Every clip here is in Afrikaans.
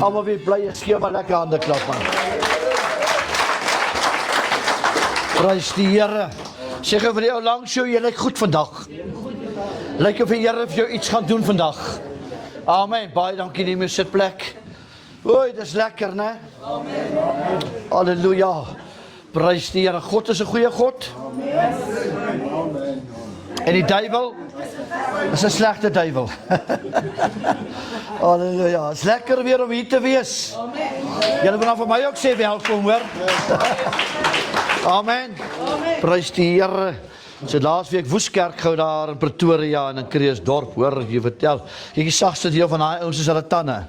Allemaal weer blij is, geef maar lekker aan de klap, man. Prijs die Here. Zeg vir jou langs jou, jy lyk goed vandag. Lyk of die Here vir jou iets gaan doen vandag. Amen. Baie dankie neem jou sitplek. Oei, dis lekker, né? Amen. Halleluja. Prys die Here. God is 'n goeie God. Amen. En die duiwel is 'n slegte duiwel. Halleluja. Is lekker weer om hier te wees. Amen. Julle moet dan vir my ook sê welkom, hoor. Amen. Prys die Here. So laas week Woeskerk gehou daar in Pretoria en in Kreeusdorp, hoor, jy vertel. Die sagste deel van daai ouens is hulle tande.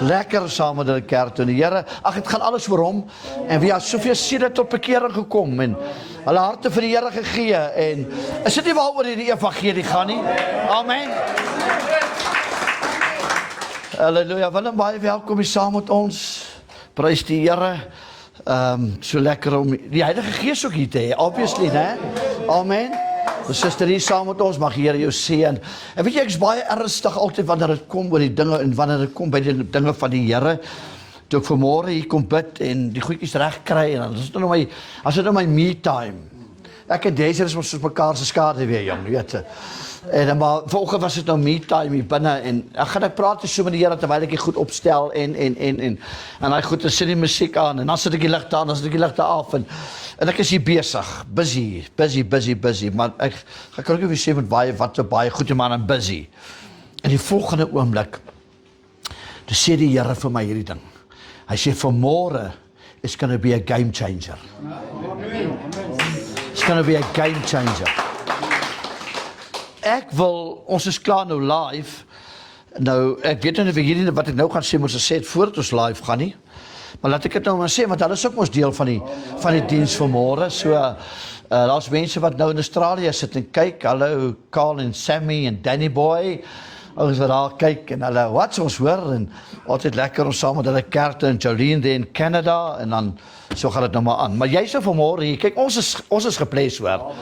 Lekker saam met hulle kerk toe. Die Here, ag dit gaan alles oor hom en wie het soveel siele tot bekering gekom en hulle harte vir die Here gegee en is dit nie waaroor die evangelie gaan nie? Amen. Halleluja. Willem, baie welkom hier saam met ons. Prys die Here. So lekker om die Heilige Gees ook hier te hê, obviously, né? Amen. Die suster hier saam met ons, mag die Here jou seën. En weet jy, ek is baie ernstig altyd wanneer dit kom oor die dinge en wanneer dit kom by die dinge van die Here. Toe ek vanmôre hier kom bid en die goedjies reg kry en dan is dit nou my me time. Ek en Daisy is ons soos mekaar se skade weer, jong, weet jy. En maar vanoggend was dit nou me time hier binne en ek praat so met die Here terwyl ek dit goed opstel en hy goed sit die musiek aan en dan sit ek die ligte aan, dan sit ek die ligte af en ek is hier besig, busy, maar ek kan ook nie sê met baie goed, maar I'm busy. En die volgende oomblik, toe sê die Here vir my hierdie ding. Hy sê vir môre is going to be a game changer. It's going to be a game changer. Ons is klaar nou live. Nou, ek weet nie of hierdie wat ek nou gaan sê, moes ek sê het voordat ons live gaan nie. Maar laat ek dit nou maar sê, want hulle is ook ons deel van die diens van môre. So, daar's mense wat nou in Australië sit en kyk. Hallo, Carl en Sammy en Danny Boy. Ons wat daar kyk en hulle wat ons hoor en altyd lekker ons saam met hulle kerk en Jolene daar in Canada en dan so gaan dit nou maar aan. Maar jy sou vanmôre hier kyk, ons is geplaas hoor.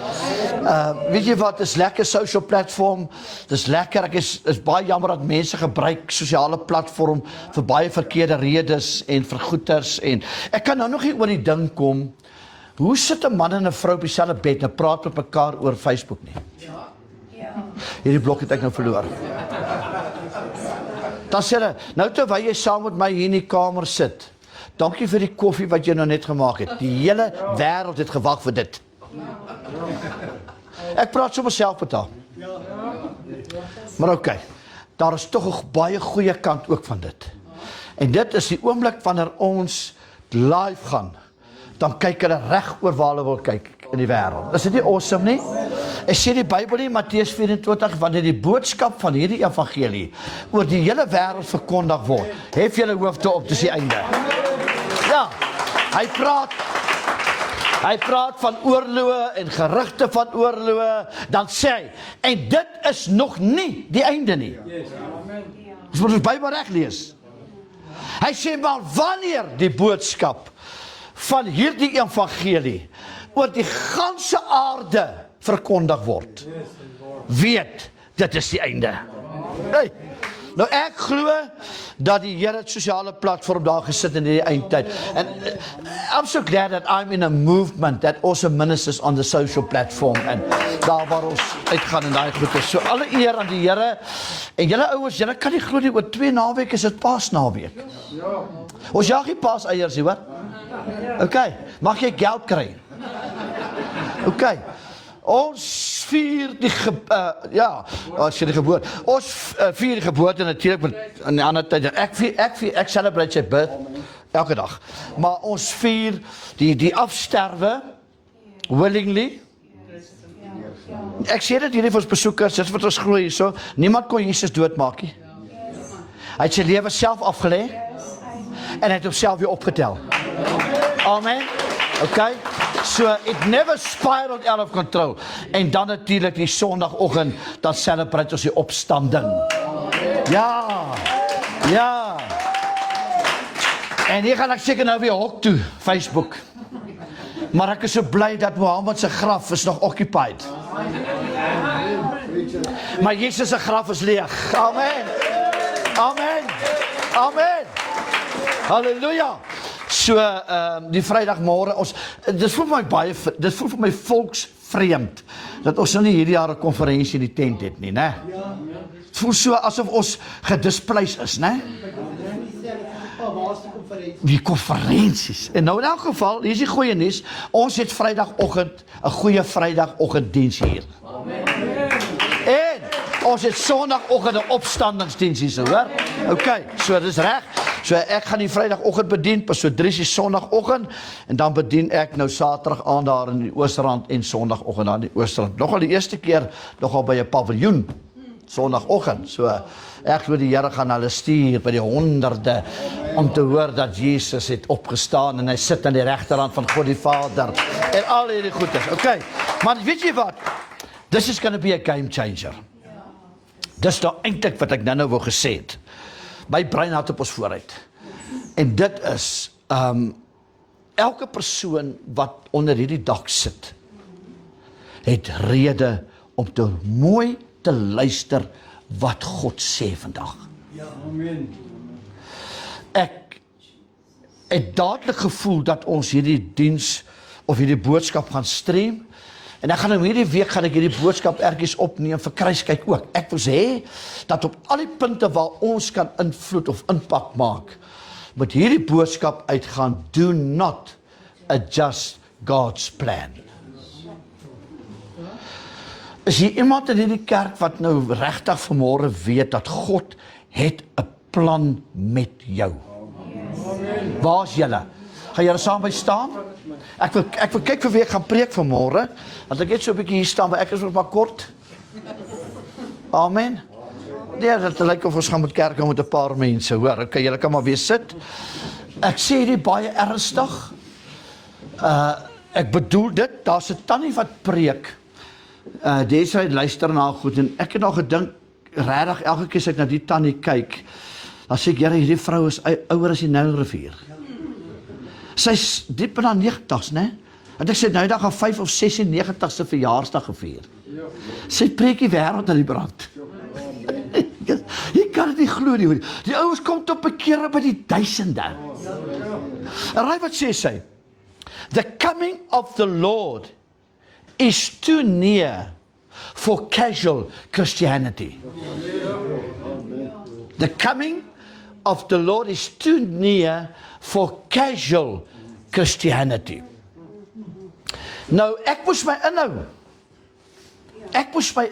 Weet jy wat, is lekker social platform. Dis lekker. Ek is baie jammer dat mense gebruik sosiale platform vir baie verkeerde redes en vir goeters en ek kan nou nog nie oor die ding kom. Hoe sit 'n man en 'n vrou op dieselfde bed en praat met mekaar oor Facebook nie? Hierdie blok het ek nou verloor. Dan sê hulle, nou terwyl jy saam met my hier in die kamer sit, dankie vir die koffie wat jy nou net gemaak het. Die hele wêreld het gewag vir dit. Ek praat so myself betaal. Maar oké, daar is tog 'n baie goeie kant ook van dit. En dit is die oomblik wanneer ons live gaan, dan kyk hulle reg oor waar hulle wil kyk in die wêreld. Is dit nie awesome nie? Ek sê die Bybel in Matteus 24, wanneer die boodskap van hierdie evangelie oor die hele wêreld verkondig word, hef julle hoofde op, dis die einde. Ja, hy praat van oorloë en gerugte van oorloë, dan sê hy, en dit is nog nie die einde nie. Dis moet ons Bybel reg lees. Hy sê maar wanneer die boodskap van hierdie evangelie oor die ganse aarde verkondig word, weet, dit is die einde. Hey, nou ek glo dat die Here het sosiale platform daar gesit in die eindtyd. And I'm so glad that I'm in a movement that also ministers on the social platform en daar waar ons uitgaan en daai goeie. So alle eer aan die Here. En julle ouers, julle kan nie glo nie, oor 2 naweke is dit Paasnaweek. Ons jag nie paaseiers nie, hoor. Okay, mag jy geld kry? Okay. Ons vier die geboorte. Ons vier die geboorte natuurlik met in die ander tyd. Ek celebrate sy birth elke dag. Maar ons vier die afsterwe willingly. Ek sê dit hierdie vir ons besoekers, dit wat ons glo hierso. Niemand kon Jesus doodmaak nie. Hy het sy lewe self afgelê en hy het homself weer opgetel. Amen. Okay. So it never spiraled out of control. En dan natuurlik die Sondagoggend, dan celebrate ons die opstanding. Ja. En hier gaan ek seker nou weer hok toe, Facebook. Maar ek is so bly dat Mohammed se graf is nog occupied. Maar Jesus se graf is leeg. Amen. Halleluja. So die Vrydagmôre dit voel vir my volksvreemd dat ons nou nie hierdie jaar 'n konferensie in die tent het nie, né? Dit voel so asof ons gedisplaced is, né? Die konferensies. En nou in elk geval, hier is die goeie nuus, ons het Vrydagoggend 'n goeie Vrydagoggenddiens hier. En ons het Sondagoggend 'n opstandingsdiens hier, hoor? Okay, so dis reg. So ek gaan die Vrydagoggend bedien, pas so 3 Sondagoggend en dan bedien ek nou Saterdag aan daar in die Oostrand en Sondagoggend daar in die Oostrand. Nogal die eerste keer nogal by 'n paviljoen Sondagoggend. So ek glo die Here gaan hulle stuur by die honderde om te hoor dat Jesus het opgestaan en hy sit aan die regterhand van God die Vader en al hierdie goedes. Okay. Maar weet jy wat? This is going to be a game changer. Dis nou eintlik wat ek nou wou gesê het. My brein het op ons vooruit. En dit is elke persoon wat onder hierdie dak sit het rede om te mooi te luister wat God sê vandag. Ja, amen. Ek het dadelik gevoel dat ons hierdie diens of hierdie boodskap gaan stream En ek gaan nou hierdie week gaan ek hierdie boodskap ergens opneem vir Kruiskyk ook. Ek wil sê dat op al die punte waar ons kan invloed of impak maak, moet hierdie boodskap uitgaan, do not adjust God's plan. Is hier iemand in hierdie kerk wat nou regtig vanmôre weet dat God het 'n plan met jou? Waar is julle? Gaan julle saam by staan? Ek wil kyk vir wie ek gaan preek vanmôre, want ek het so 'n bietjie hier staan, maar ek is nog maar kort. Amen. Nee, dit lyk of ons gaan met kerk met 'n paar mense, hoor. Okay, julle kan maar weer sit. Ek sê dit baie ernstig. Ek bedoel dit, daar's 'n tannie wat preek. Desy luister na goed en ek het nog gedink, regtig elke keer as ek na die tannie kyk, dan sê ek, Here, hierdie vrou is ouer as die Nylrivier. Sy's diep in haar 90's, né? En ek sê nou dag haar 5 of 96ste verjaarsdag gevier. Sy preek die wêreld aan die brand. Jy kan dit nie glo nie. Die ouens kom tot bekering by die duisende. En raai wat sê sy? The coming of the Lord is too near for casual Christianity. The coming of the Lord is too near for casual Christianity. Nou, ek moes my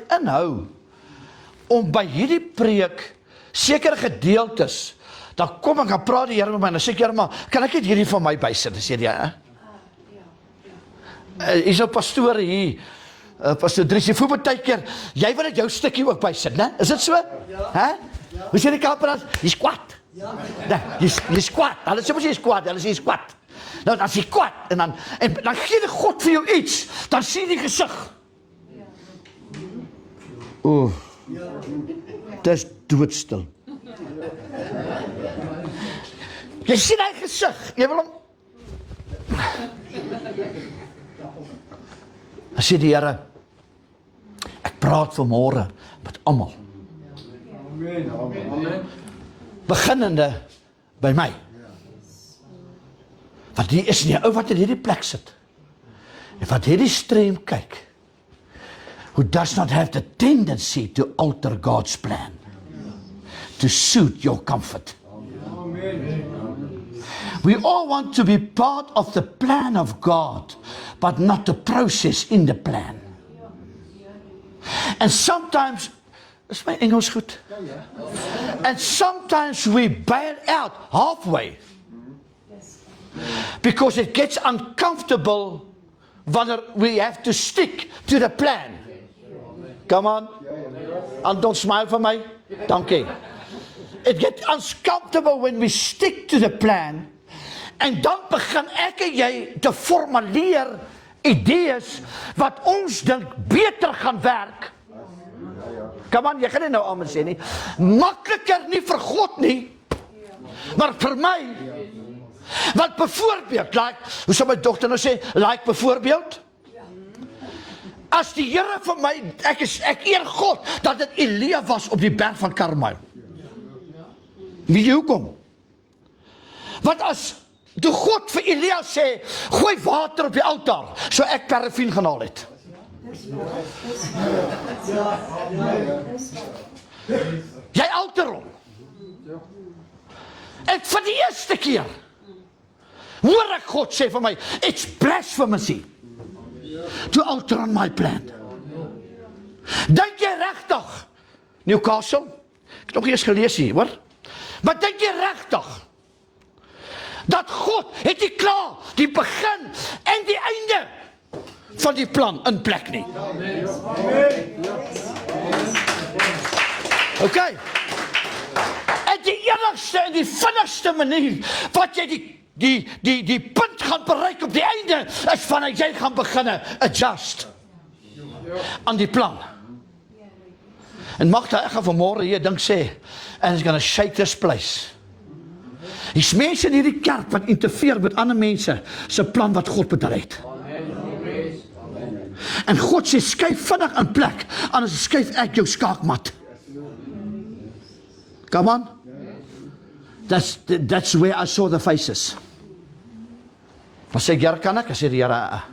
inhou om by hierdie preek sekere gedeeltes, dan kom ek en praat die Here met my, en dan sê ek, Here, maar kan ek net hierdie van my bysit? Dan sê jy, hier is nou pastore hier, Pastor Dries, jy voel baie keer, jy wil net jou stukkie ook bysit, né? Is dit so? Hè? Hoe sê die kamperaars? Jy's kwaad. Nee, jy's kwaad. Hulle sê mos jy's kwaad, hulle sê jy's kwaad. Nou, dan is jy kwaad, en dan gee die God vir jou iets, dan sien die gesig. Oeh, dis doodstil. Jy sien hy gesig, jy wil hom... Dan sê die Here, ek praat vanmôre met almal. Beginnende by my. Want die is nie ou wat in hierdie plek sit. En wat hierdie stream kyk, who does not have the tendency to alter God's plan, to suit your comfort. We all want to be part of the plan of God, but not the process in the plan. And sometimes, is my Engels goed? And sometimes we bail out halfway, because it gets uncomfortable wanneer we have to stick to the plan. Come on. And don't smile for me. Dankie. It gets uncomfortable when we stick to the plan. En dan begin ek en jy te formuleer idees wat ons dink beter gaan werk. Come on, jy gaan nie nou amen sê nie. Makliker nie vir God nie, maar vir my. Want byvoorbeeld, hoe sal my dogter nou sê, byvoorbeeld, as die Here vir my, ek eer God, dat dit Elia was op die berg van Karmel. Weet jy hoekom? Want toe God vir Elia sê, gooi water op die altaar, so ek parafin gaan haal het. Jy alter hom. En vir die eerste keer, hoor ek God sê vir my, it's blasphemy to alter on my plan. Dink jy regtig, Newcastle, ek het nog eers gelees hier, hoor? Maar dink jy regtig, dat God het nie klaar die begin en die einde van die plan in plek nie? Ok. En die enigste en die vinnigste manier wat jy die punt gaan bereik op die einde is vanuit jy gaan beginne adjust aan die plan. En Magda, ek gaan vanmôre hier dink sê, and it's gonna shake this place. Dis mense in hierdie kerk wat interfereer met ander mense se plan wat God bedoel het. En God sê, skuif vinnig in plek, anders skuif ek jou skaakmat. Come on. That's where I saw the faces. Dan sê ek, Here, kan ek? Ek sê die Here,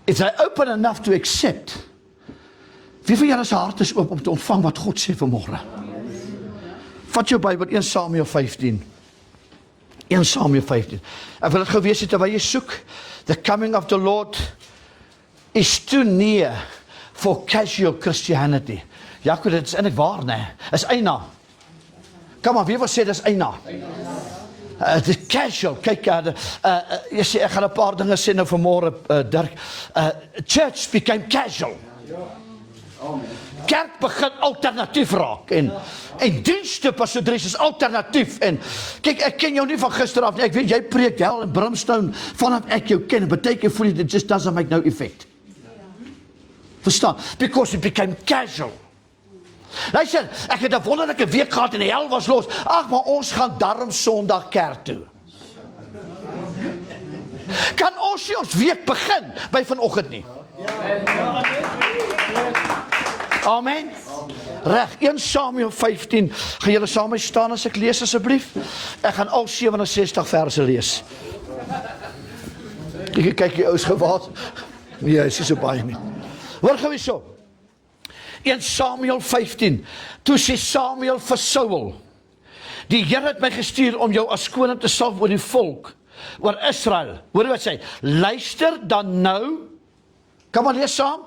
if they open enough to accept, wie van julle se hart is oop om te ontvang wat God sê vanmôre? Vat jou Bybel, 1 Samuel 15. 1 Samuel 15. Ek wil dit gou wees terwyl jy soek. The coming of the Lord is too near for casual Christianity. Jakob, dit is eintlik waar, né? Is eina. Kom aan, wie wil sê dis eina? Dis casual. Kyk, jy sê ek gaan 'n paar dinge sê nou vanmôre, Dirk. Church became casual. Kerk begin alternatief raak en dienste pastories is alternatief en kyk, ek ken jou nie van gister af nie, ek weet jy preek hel en brimstone vanaf ek jou ken, but take you fully, it just doesn't make no effect. Verstaan? Because it became casual. Luister, ek het 'n wonderlike week gehad en die hel was los. Ag, maar ons gaan darm Sondag kerk toe. Kan ons nie ons week begin by vanoggend nie? Amen. Reg, 1 Samuel 15. Gaan julle saam met my staan as ek lees asseblief? Ek gaan al 67 verse lees. Kyk jy ou's gewaad? Nee, is nie so baie nie. Hoor gou hierso. 1 Samuel 15. Toe sê Samuel vir Saul: Die Here het my gestuur om jou as koning te salf oor die volk, oor Israel. Hoor wat sê? Luister dan nou. Kom maar lees saam.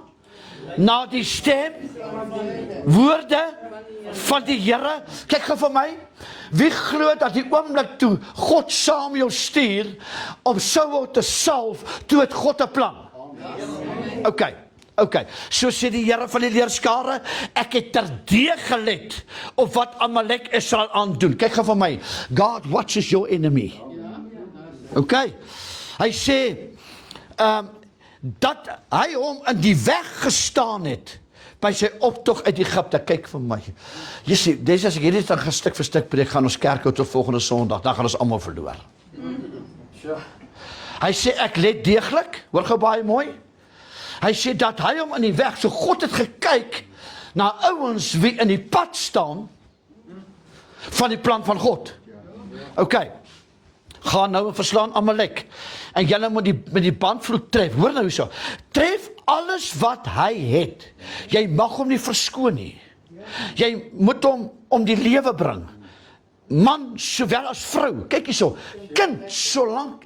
Na die stem, woorde van die Here. Kyk gou vir my. Wie glo dat die oomblik toe God Samuel stuur om Saul te salf, toe het God 'n plan? Okay. So sê die Here van die leerskare, ek het terdee gelet op wat Amalek Israel aandoen. Kyk gou vir my. God watches your enemy. Okay. Hy sê dat hy hom in die weg gestaan het by sy optog uit Egipte. Kyk vir my. Jy sê, dis as ek hierdie dan stuk vir stuk preek, gaan ons kerk tot volgende Sondag, dan gaan ons almal verloor. Hy sê ek let deeglik, hoor gou baie mooi. Hy sê dat hy hom in die weg, so God het gekyk na ouens wie in die pad staan van die plan van God. Okay. Gaan nou en verslaan Amalek. En julle moet met die bandvloek tref. Hoor nou so. Tref alles wat hy het. Jy mag hom nie verskoon nie. Jy moet hom om die lewe bring. Man sowel as vrou. Kyk hierso. Kind solank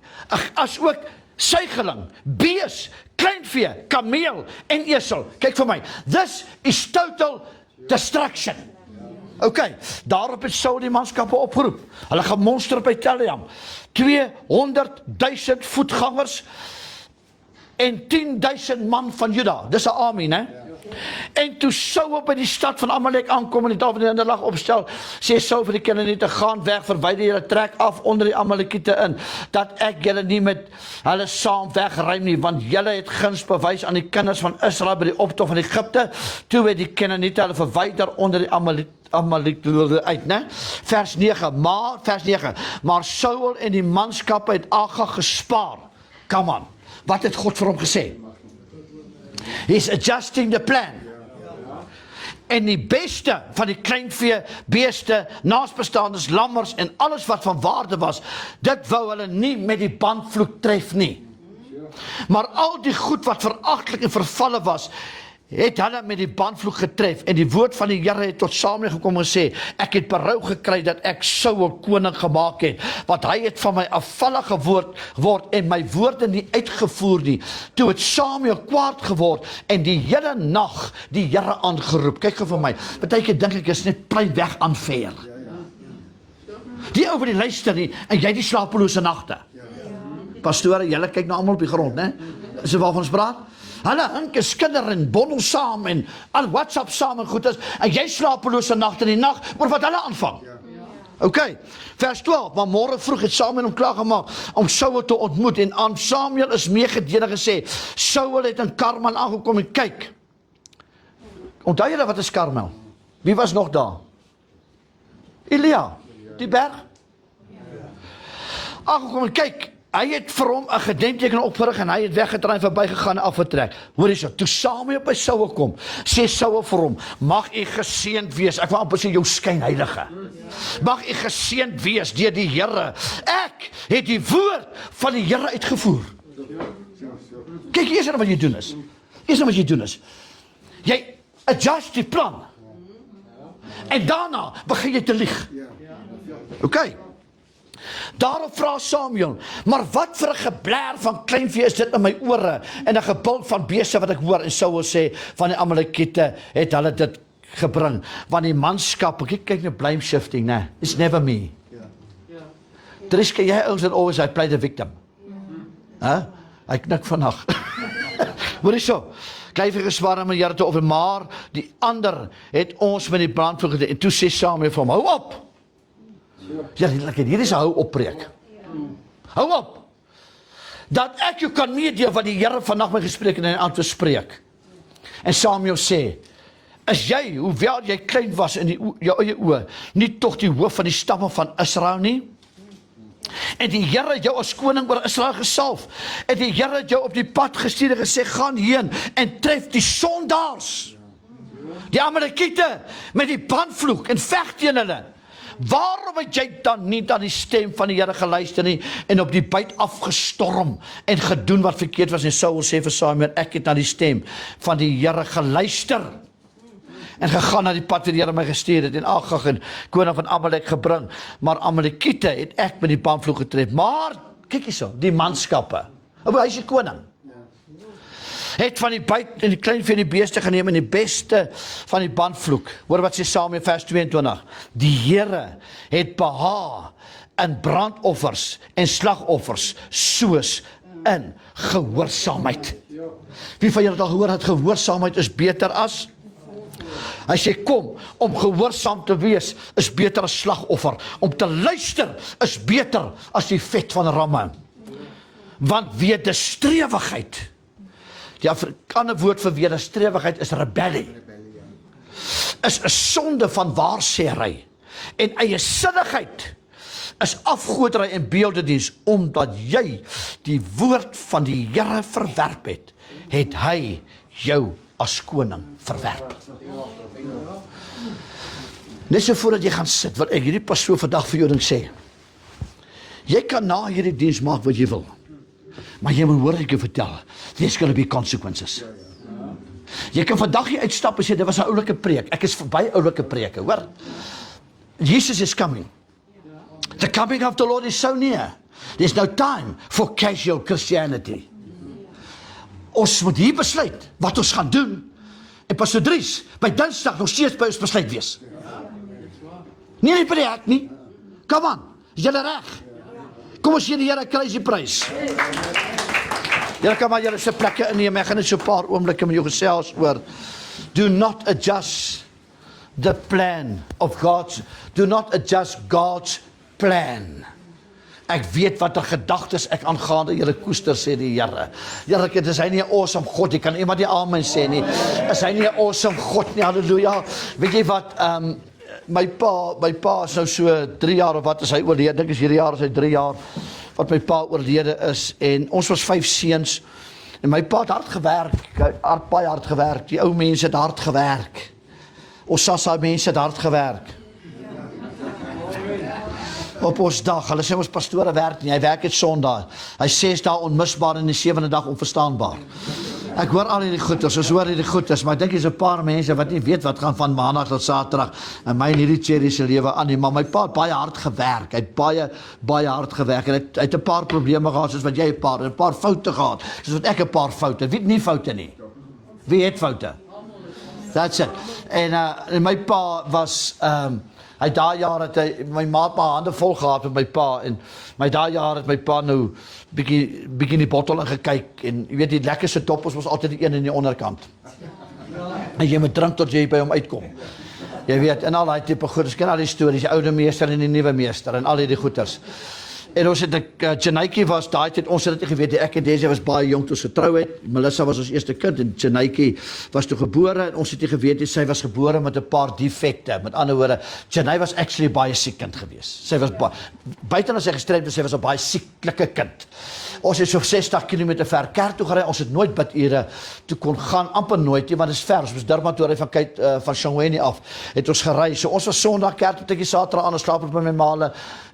as ook suigeling, bees, kleinvee, kameel en esel. Kyk vir my. This is total destruction. Okay, daarop het Saul die manskappe opgeroep. Hulle gaan monster by Teliam. 200,000 voetgangers en 10,000 man van Juda. Dis 'n army, né? En toe Saul by die stad van Amalek aankom en die Dawid in die lag opstel, sê Saul vir die Keniete, gaan weg, verwyder julle, trek af onder die Amalekiete in, dat ek julle nie met hulle saam wegruim nie, want julle het guns bewys aan die kinders van Israel by die optog van Egipte, toe het die Keniete hulle verwyder onder die Amalek uit, né? Vers 9, maar Saul en die manskappe het Agag gespaar. Come on, wat het God vir hom gesê? He's adjusting the plan. En die beste van die kleinvee, beeste, naasbestaandes, lammers en alles wat van waarde was, dit wou hulle nie met die bandvloek tref nie. Maar al die goed wat veragtelik en vervalle was, het hulle met die bandvloek getref, en die woord van die Here het tot Samuel gekom en sê, ek het berou gekry dat ek Saul koning gemaak het, want hy het van my afvallig geword en my woorde nie uitgevoer nie. Toe het Samuel kwaad geword en die hele nag die Here aangeroep. Kyk gou vir my, partykeer dink ek is net plein weg aanveer. Die ou wat die luister nie, en jy die slapelose nagte. Pastore, julle kyk nou almal op die grond, né? Is dit waarvan ons praat? Hulle hinke skinder en bondel saam en al WhatsApp saam en goed is, en jy slapelose nagte in die nag, oor wat hulle aanvang. Okay, vers 12, maar môre vroeg het Samuel hom klaargemaak om Saul te ontmoet, en aan Samuel is meegedeel gesê, Saul het in Karmel aangekom en kyk. Onthou julle wat is Karmel? Wie was nog daar? Elia, die berg. Aangekom en kyk, hy het vir hom 'n gedenkteken opgerig en hy het weggedraai, verbygegaan en afgetrek. Hoor hierso, toe Samuel by Saul kom, sê Saul vir hom, mag u geseënd wees. Ek wil amper sê jou skynheilige. Mag u geseënd wees deur die Here. Ek het die woord van die Here uitgevoer. Kyk, eers wat jy doen is. Jy adjust die plan. En daarna begin jy te lieg. OK. Daarop vra Samuel, maar wat vir 'n geblaar van kleinvee is dit in my ore en 'n gebul van beeste wat ek hoor? En Saul sê, van die Amalekiete het hulle dit gebring, want die manskap, kyk nou blame shifting, né? It's never me. Triske, jy ouens and always I play the victim. Hy knik vandag. Hoor so, kleinvee geswaar met Here te offer, maar die ander het ons met die brandvloek gedoen. En toe sê Samuel vir hom, hou op! Ja, hier is 'n hou op preek. Hou op! Dat ek jou kan meedeel wat die Here vandag my gespreek en in antwoord spreek. En Samuel sê, is jy, hoewel jy klein was in jou eie oë, nie tog die hoof van die stamme van Israel nie? En die Here jou as koning oor Israel gesalf. En die Here jou op die pad gestuur en gesê, gaan heen en tref die sondaars. Die Amalekiete met die brandvloek en veg teen hulle. Waarom het jy dan nie aan die stem van die Here geluister nie en op die byt afgestorm en gedoen wat verkeerd was? En Saul sê vir Samuel, ek het na die stem van die Here geluister en gegaan na die pad wat die Here my gestuur het en Agag en koning van Amalek gebring, maar Amalekiete het ek met die brandvloek getref. Maar kyk hierso, die manskappe, hy is die koning, het van die byt en die kleinvee en die beeste geneem en die beste van die brandvloek. Hoor wat sê Samuel vers 22. Die Here het behaag in brandoffers en slagoffers soos in gehoorsaamheid. Wie van julle het al gehoor dat gehoorsaamheid is beter as? Hy sê kom, om gehoorsaam te wees is beter as slagoffer. Om te luister is beter as die vet van ramme. Want wederstrewigheid, die Afrikaanse woord vir wederstrewigheid is rebellie. Is 'n sonde van waarsêry. En eiesinnigheid is afgoderry en beeldediens, omdat jy die woord van die Here verwerp het hy jou as koning verwerp. Net so voordat jy gaan sit, wil ek hierdie pastoor vandag vir jou ding sê. Jy kan na hierdie diens maak wat jy wil, maar jy moet hoor ek jou vertel, there's going to be consequences. Jy kan vandag hier uitstap en sê, dit was 'n oulike preek, ek is verby oulike preke, hoor. Jesus is coming. The coming of the Lord is so near. There's no time for casual Christianity. Ons moet hier besluit wat ons gaan doen. En Pastor Dries, by Dinsdag nog steeds by ons besluit wees. Nie by die hek nie. Come on, is julle reg? Kom ons gee die Here kruisie prys. Julle kan maar julle se plekke inneem. Ek gaan net so 'n paar oomblikke met jou gesels oor. Do not adjust the plan of God. Do not adjust God's plan. Ek weet wat gedagtes ek aangaande julle koester, sê die Here. Here, dit is hy nie 'n awesome God, jy kan iemand nie amen sê nie. Is hy nie 'n awesome God nie, halleluja. Weet jy wat, my pa is nou so 3 jaar of wat is hy oorlede, ek dink is hierdie jaar is hy 3 jaar, wat my pa oorlede is, en ons was 5 seuns, en my pa het hard gewerk, baie hard gewerk, die ou mense het hard gewerk, ons Sassa mense het hard gewerk, op ons dag, hulle sê ons pastore werk nie, hy werk het Sondag, hy 6 dae onmisbaar en die 7de dag onverstaanbaar. Ek hoor al hierdie goeders, ons hoor hierdie goeders, maar ek dink is 'n paar mense wat nie weet wat gaan van Maandag tot Saterdag en my in hierdie cherry se lewe aan nie, maar my pa het baie hard gewerk, hy het baie hard gewerk en hy het 'n paar probleme gehad soos wat jy 'n paar foute gehad, soos wat ek 'n paar foute, wie het nie foute nie? Wie het foute? That's it. En my pa was hy daai jaar het hy, my ma het my hande vol gehad met my pa, en my daai jaar het my pa nou bietjie in die bottel ingekyk, en jy weet die lekkerste dop was altyd die een in die onderkant. En jy moet drink tot jy by hom uitkom. Jy weet, en al die tipe goeders, ken al die stories, die oude meester en die nuwe meester, en al die goeders. En ons het, Janetjie was daai tyd, ons het dit nie geweet, ek en Desi was baie jong toe ons getrou het, Melissa was ons eerste kind, en Janetjie was toe gebore, en ons het nie geweet, sy was gebore met 'n paar defekte, met ander woorde, Janetjie was actually baie siek kind gewees, sy was buiten as sy gestremd was, sy was 'n baie sieklike kind. Ons het so 60 km ver kerk toe gery, ons het nooit bidure toe kon gaan, amper nooit, want dit is ver, ons was Durbantory van Shangweni af, het ons gery, so ons was Sondag kerk, tot ek die Saterdag aan, ons slaap op by my maale,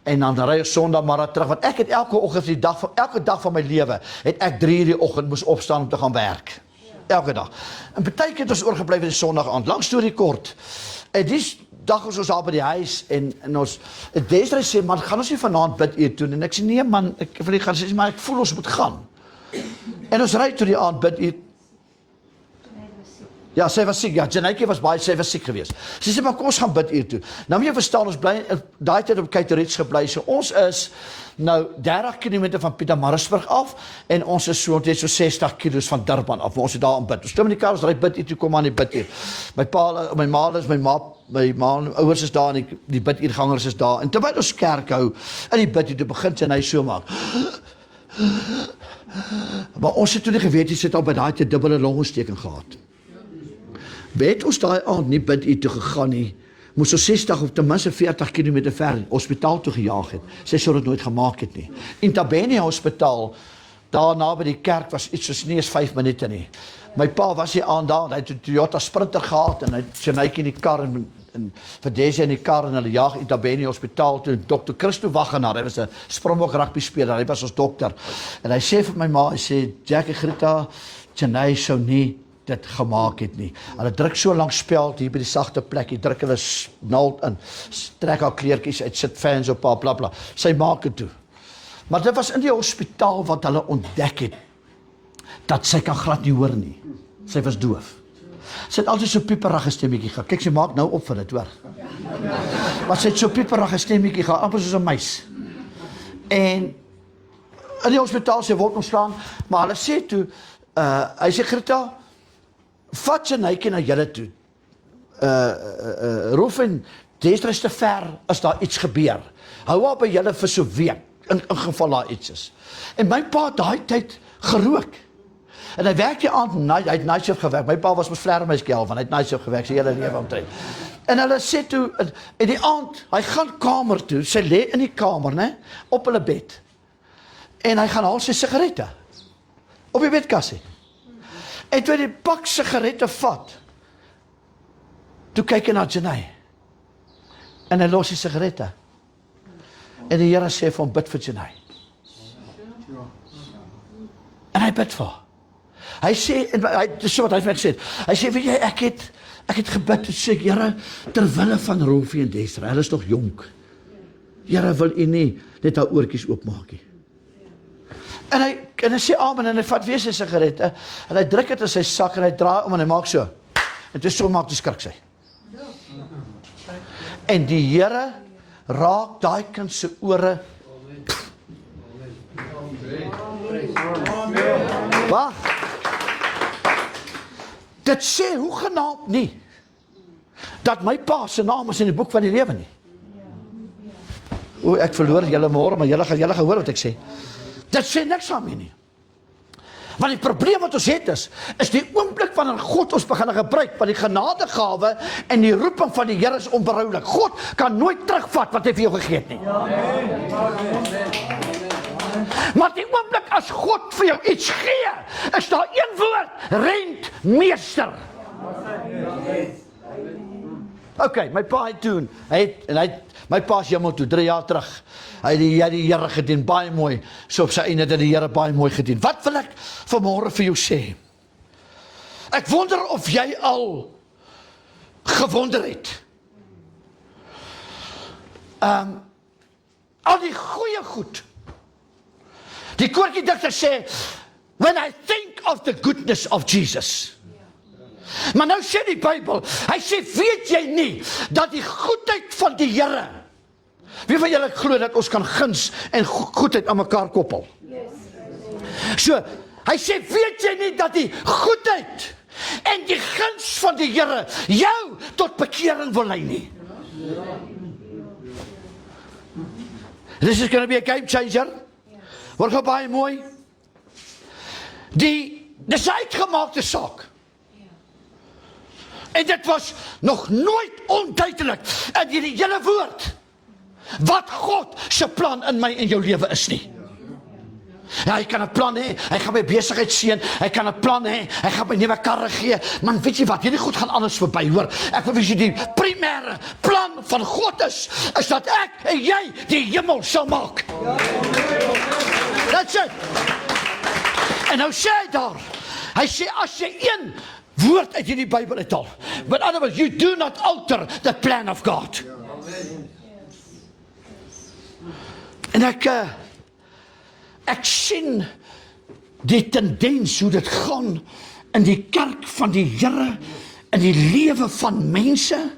en dan ry ek Sondag maar terug, want ek het elke oggend, elke dag van my lewe, het ek 3 uur die oggend moes opstaan om te gaan werk. Elke dag. En partykeer het ons oorgebly die Sondag aand, lang storie kort. En die dag was ons daar by die huis, en ons, Desiree sê, man, gaan ons nie vanaand bid eet doen? En ek sê, nee man, ek wil nie gaan, sê, maar ek voel ons moet gaan. En ons ry toe die aand bid eet. Ja, sy was siek, ja, Janetjie was baie, sy was siek geweest. Sy sê, maar kom ons gaan bid hier toe. Nou moet jy verstaan, ons bly, daai tyd op Keiteriets gebly, so ons is nou 30 km van Pietermaritzburg af, en ons is so 60 kilos van Durban af, maar ons het daar aan bid. Ons stem in die kar, ons ry bid hier toe, kom aan die bid hier. My ouers is daar, en die bidiergangers is daar, en terwyl ons kerk hou, in die bid hier toe begin sy en hy so maak. Maar ons het toe nie geweet, jy sit al by daai te dubbele longontsteking gehad. Het ons daai aand nie bid hier toe gegaan nie, moes ons 60 of ten minste 40 km ver hospitaal toe gejaag het. Sy sou dit nooit gemaak het nie. In Tabeni hospitaal, daarna by die kerk was iets soos nie eens 5 minute nie. My pa was hier aan daar, hy het 'n Toyota Sprinter gehad, en hy het Sjenaitjie in die kar, en vir Desi in die kar, en hulle jaag in Tabeni hospitaal toe, Dr. Christo Wagenaar, hy was 'n Springbok rugby speler, hy was ons dokter, en hy sê vir my ma, hy sê, Jackie Grita, Sjenai sou nie dit gemaak het nie. Hulle druk so lank speld hier by die sagte plek, hier druk hulle naald in, trek haar kleertjies uit, sit fans op haar, bla bla. Sy maak het toe. Maar dit was in die hospitaal wat hulle ontdek het, dat sy kan glad nie hoor nie. Sy was doof. Sy het altyd so pieperige stemmetjie gehad. Kyk, sy maak nou op vir dit, hoor. Maar sy het so pieperige stemmetjie gehad, amper soos 'n muis. En in die hospitaal, sy word ontslaan, maar hulle sê toe, hy sê, Grita, vat Sjenaitjie na julle toe. Rolf en Desiree is te ver as daar iets gebeur. Hou haar by julle vir so 'n week, in geval daar iets is. En my pa het daai tyd gerook. En hy werk die aand, hy het night shift gewerk. My pa was met vleermuiskelf, want hy het night shift gewerk, sy hele lewe omtrent. En hulle sê toe, in die aand, hy gaan kamer toe, sy lê in die kamer, né, op hulle bed. En hy gaan haal sy sigarette, op die bedkassie. En toe hy die pak sigarette vat, toe kyk hy na Janai, en hy los die sigarette. En die Here sê vir hom, bid vir Janai. En hy bid vir haar. Hy sê, dis so wat hy vir my gesê het, hy sê, weet jy, ek het gebid, en sê, Here, terwille van Rolfie en Desiree, hulle is nog jonk. Here, wil u nie net haar oortjies oopmaak nie. En hy sê amen, en hy vat weer sy sigarette, en hy druk het in sy sak, en hy draai om, en hy maak so, en toe so maak die skrik sy. En die Here raak daai kind se ore. Wag. Dit sê hoegenaamd nie, dat my pa se naam is in die boek van die lewe nie. O, ek verloor julle môre, maar julle gaan hoor wat ek sê. Dit sê niks aan my nie. Want die probleem wat ons het is die oomblik wanneer God ons begin gebruik, want die genadegawe en die roeping van die Here is onberouwlik. God kan nooit terugvat wat hy vir jou gegee het nie. Maar die oomblik as God vir jou iets gee, is daar een woord, rentmeester. Okay, my pa het toen, my pa is hemel toe, 3 jaar terug, hy het die Here gedien, baie mooi, so op sy einde het die Here baie mooi gedien. Wat wil ek vanmôre vir jou sê? Ek wonder of jy al gewonder het. Al die goeie goed. Die koortjie digter sê, when I think of the goodness of Jesus. Maar nou sê die Bybel, hy sê, weet jy nie, dat die goedheid van die Here, wie van julle glo dat ons kan guns en goedheid aan mekaar koppel? So, hy sê, weet jy nie, dat die goedheid en die guns van die Here jou tot bekering wil lei nie? This is going to be a game changer. Word gou baie mooi. Dis uitgemaakte saak. En dit was nog nooit onduidelik in die hele woord wat God se plan in my en jou lewe is nie. Ja, hy kan 'n plan hê, hy gaan my besigheid seën, hy kan 'n plan hê, hy gaan my nuwe karre gee, man weet jy wat, hierdie goed gaan alles verby, hoor. Ek wil vir jy die primêre plan van God is dat ek en jy die hemel sal maak. That's it. En nou sê hy daar, hy sê as jy een woord uit hierdie Bybel uithaal, but in other words, you do not alter the plan of God. En ek sien die tendens hoe dit gaan in die kerk van die Here, in die lewe van mense.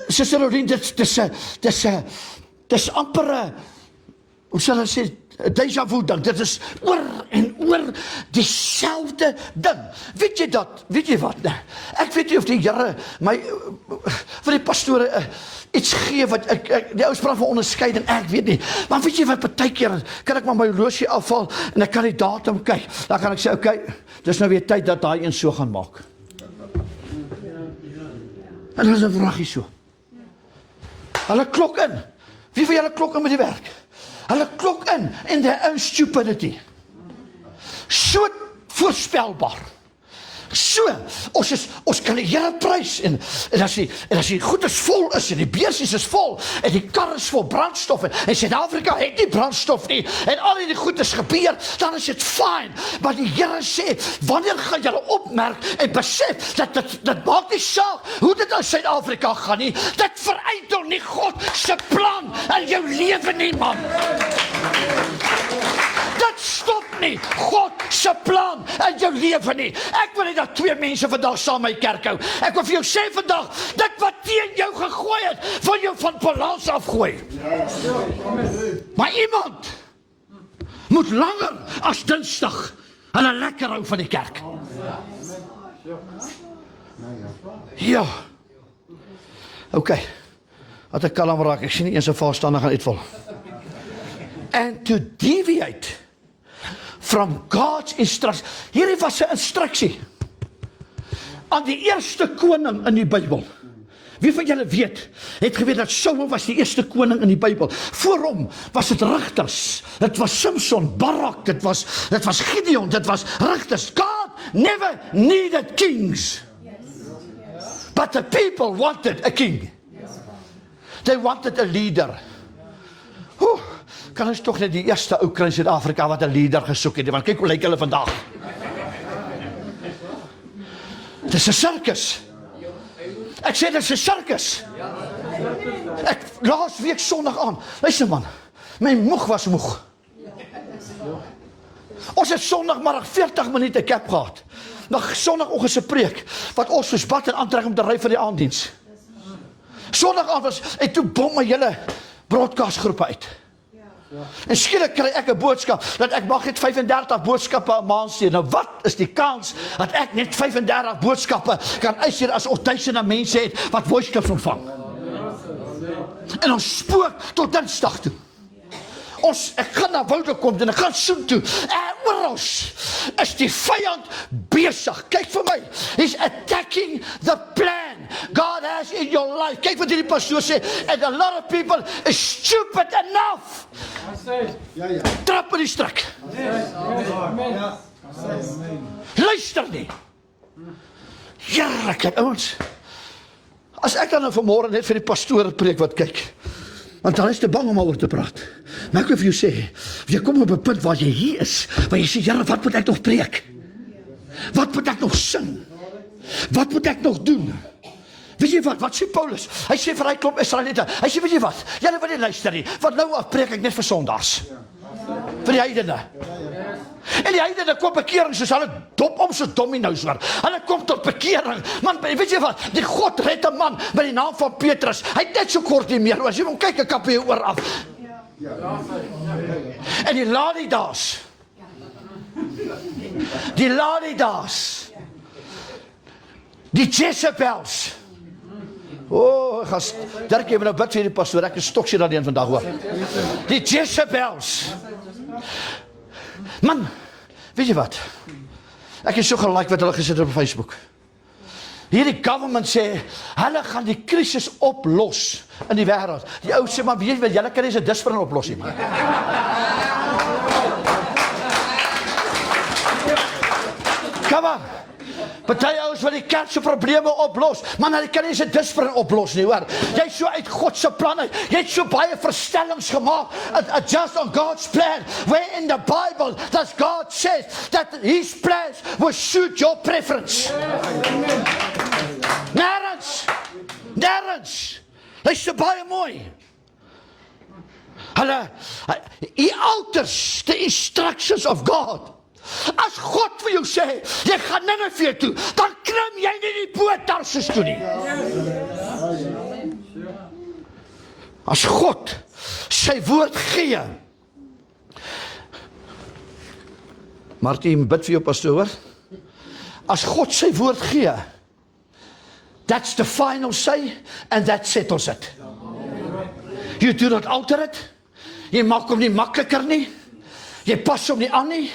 Suster Rodien, dis amper 'n, hoe sal ek sê, déjà vu ding. Dit is oor en oor dieselfde ding. Weet jy wat? Ek weet nie of die Here my vir die pastore iets gee wat die ou praat van onderskeiding, ek weet nie. Maar weet jy wat, partykeer kan ek maar my horlosie afval en ek kan die datum kyk. Dan kan ek sê, okay, dis nou weer tyd dat daai een so gaan maak. En dan is 'n vraagie so. Hulle klok in. Wie van julle klok in met die werk? Hulle klok in their own stupidity. So voorspelbaar. So, ons kan die Here prys en as die goed is vol is en die beursies is vol en die kar is vol brandstof en Suid-Afrika het nie brandstof nie en al die goed is gebeur, dan is dit fine. Maar die Here sê, wanneer gaan julle opmerk en besef dat dit maak nie saak hoe dit in Suid-Afrika gaan nie, dit veruitel nie God se plan in jou lewe nie, man. Dit stop nie God se plan in jou lewe nie. Ek wil nie dat twee mense vandag saam my kerk hou. Ek wil vir jou sê vandag, dit wat teen jou gegooi het, wil jou van balans afgooi. Maar iemand moet langer as Dinsdag hulle lekker hou van die kerk. Ja. Okay. Wat ek kalm raak, ek sien nie eens 'n voorstander gaan uitval. And to deviate from God's instruction. Hierdie was 'n instruksie aan die eerste koning in die Bybel. Wie van julle het geweet dat Saul was die eerste koning in die Bybel. Voor hom was dit rigters. Dit was Samson, Barak, dit was Gideon, dit was rigters. God never needed kings. But the people wanted a king. They wanted a leader. Kan ons toch net die eerste ou kry in Suid-Afrika wat 'n leader gesoek het, want kyk hoe lyk hulle vandag. Dit is 'n sirkus. Ek sê dit is 'n sirkus. Laas week Sondag aan, luister man, my moeg was moeg. Ons het Sondagmiddag 40 minute cap gehad. Na Sondagoggend se preek, wat ons soos bad en aantrek om te ry vir die aanddiens. Sondag aan was, en toe bom my hele broadcastgroep uit. En skielik kry ek 'n boodskap dat ek mag net 35 boodskappe 'n maand stuur. Nou wat is die kans dat ek net 35 boodskappe kan uitstuur as ons duisende mense het wat voice clips ontvang? En ons spook tot Dinsdag toe. Ek gaan na Wouter kom en ek gaan soen toe. Oral is die vyand besig. Kyk vir my. He's attacking the plan God has in your life. Kyk wat hierdie pastoor sê. And a lot of people is stupid enough. Trap in die strik. Luister nie. Ja, kyk ouens. As ek dan vanmôre net vir die pastoor preek wat kyk, want hulle is te bang om oor te praat. Maar ek wil vir jou sê, jy kom op 'n punt waar jy hier is, waar jy sê, Here, wat moet ek nog preek? Wat moet ek nog sing? Wat moet ek nog doen? Weet jy wat sê Paulus? Hy sê vir hy klomp Israeliete, hy sê, weet jy wat, julle wil nie luister nie, want nou af preek ek net vir sondaars. Vir die heidene. En die heidene kom bekering, soos hulle dop om so dominos waar. Hulle kom tot bekering. Man, weet jy wat, die God red 'n man met die naam van Petrus. Hy het net so kort nie meer, as jy hom kyk, 'n kap hier oor af. En die Ladidaas, die Jezebels. Dirk, jy moet nou bid vir die pastoor, ek is stoksie daarheen vandag hoor. Die Jezebels. Man, weet jy wat? Ek is so gelike wat hulle gesit het op Facebook. Hierdie government sê, hulle gaan die krisis oplos in die wêreld. Die ou sê, maar weet jy wat, julle kan nie se dis vir 'n oplossing nie. Come on. Party ouens wil die kerk se probleme oplos, maar hulle kan nie se disprin oplos nie, hoor. Jy is so uit God se planne, jy het so baie verstellings gemaak, just on God's plan, where in the Bible that God says that His plans will suit your preference. Nergens. Luister baie mooi. He alters the instructions of God. As God vir jou sê, jy gaan Nineve toe, dan klim jy nie die boot Tarsus toe nie. As God sy woord gee. Martin, bid vir jou pastoor. As God sy woord gee, that's the final say, and that settles it. You do not alter it. Jy maak hom nie makliker nie. Jy pas hom nie aan nie.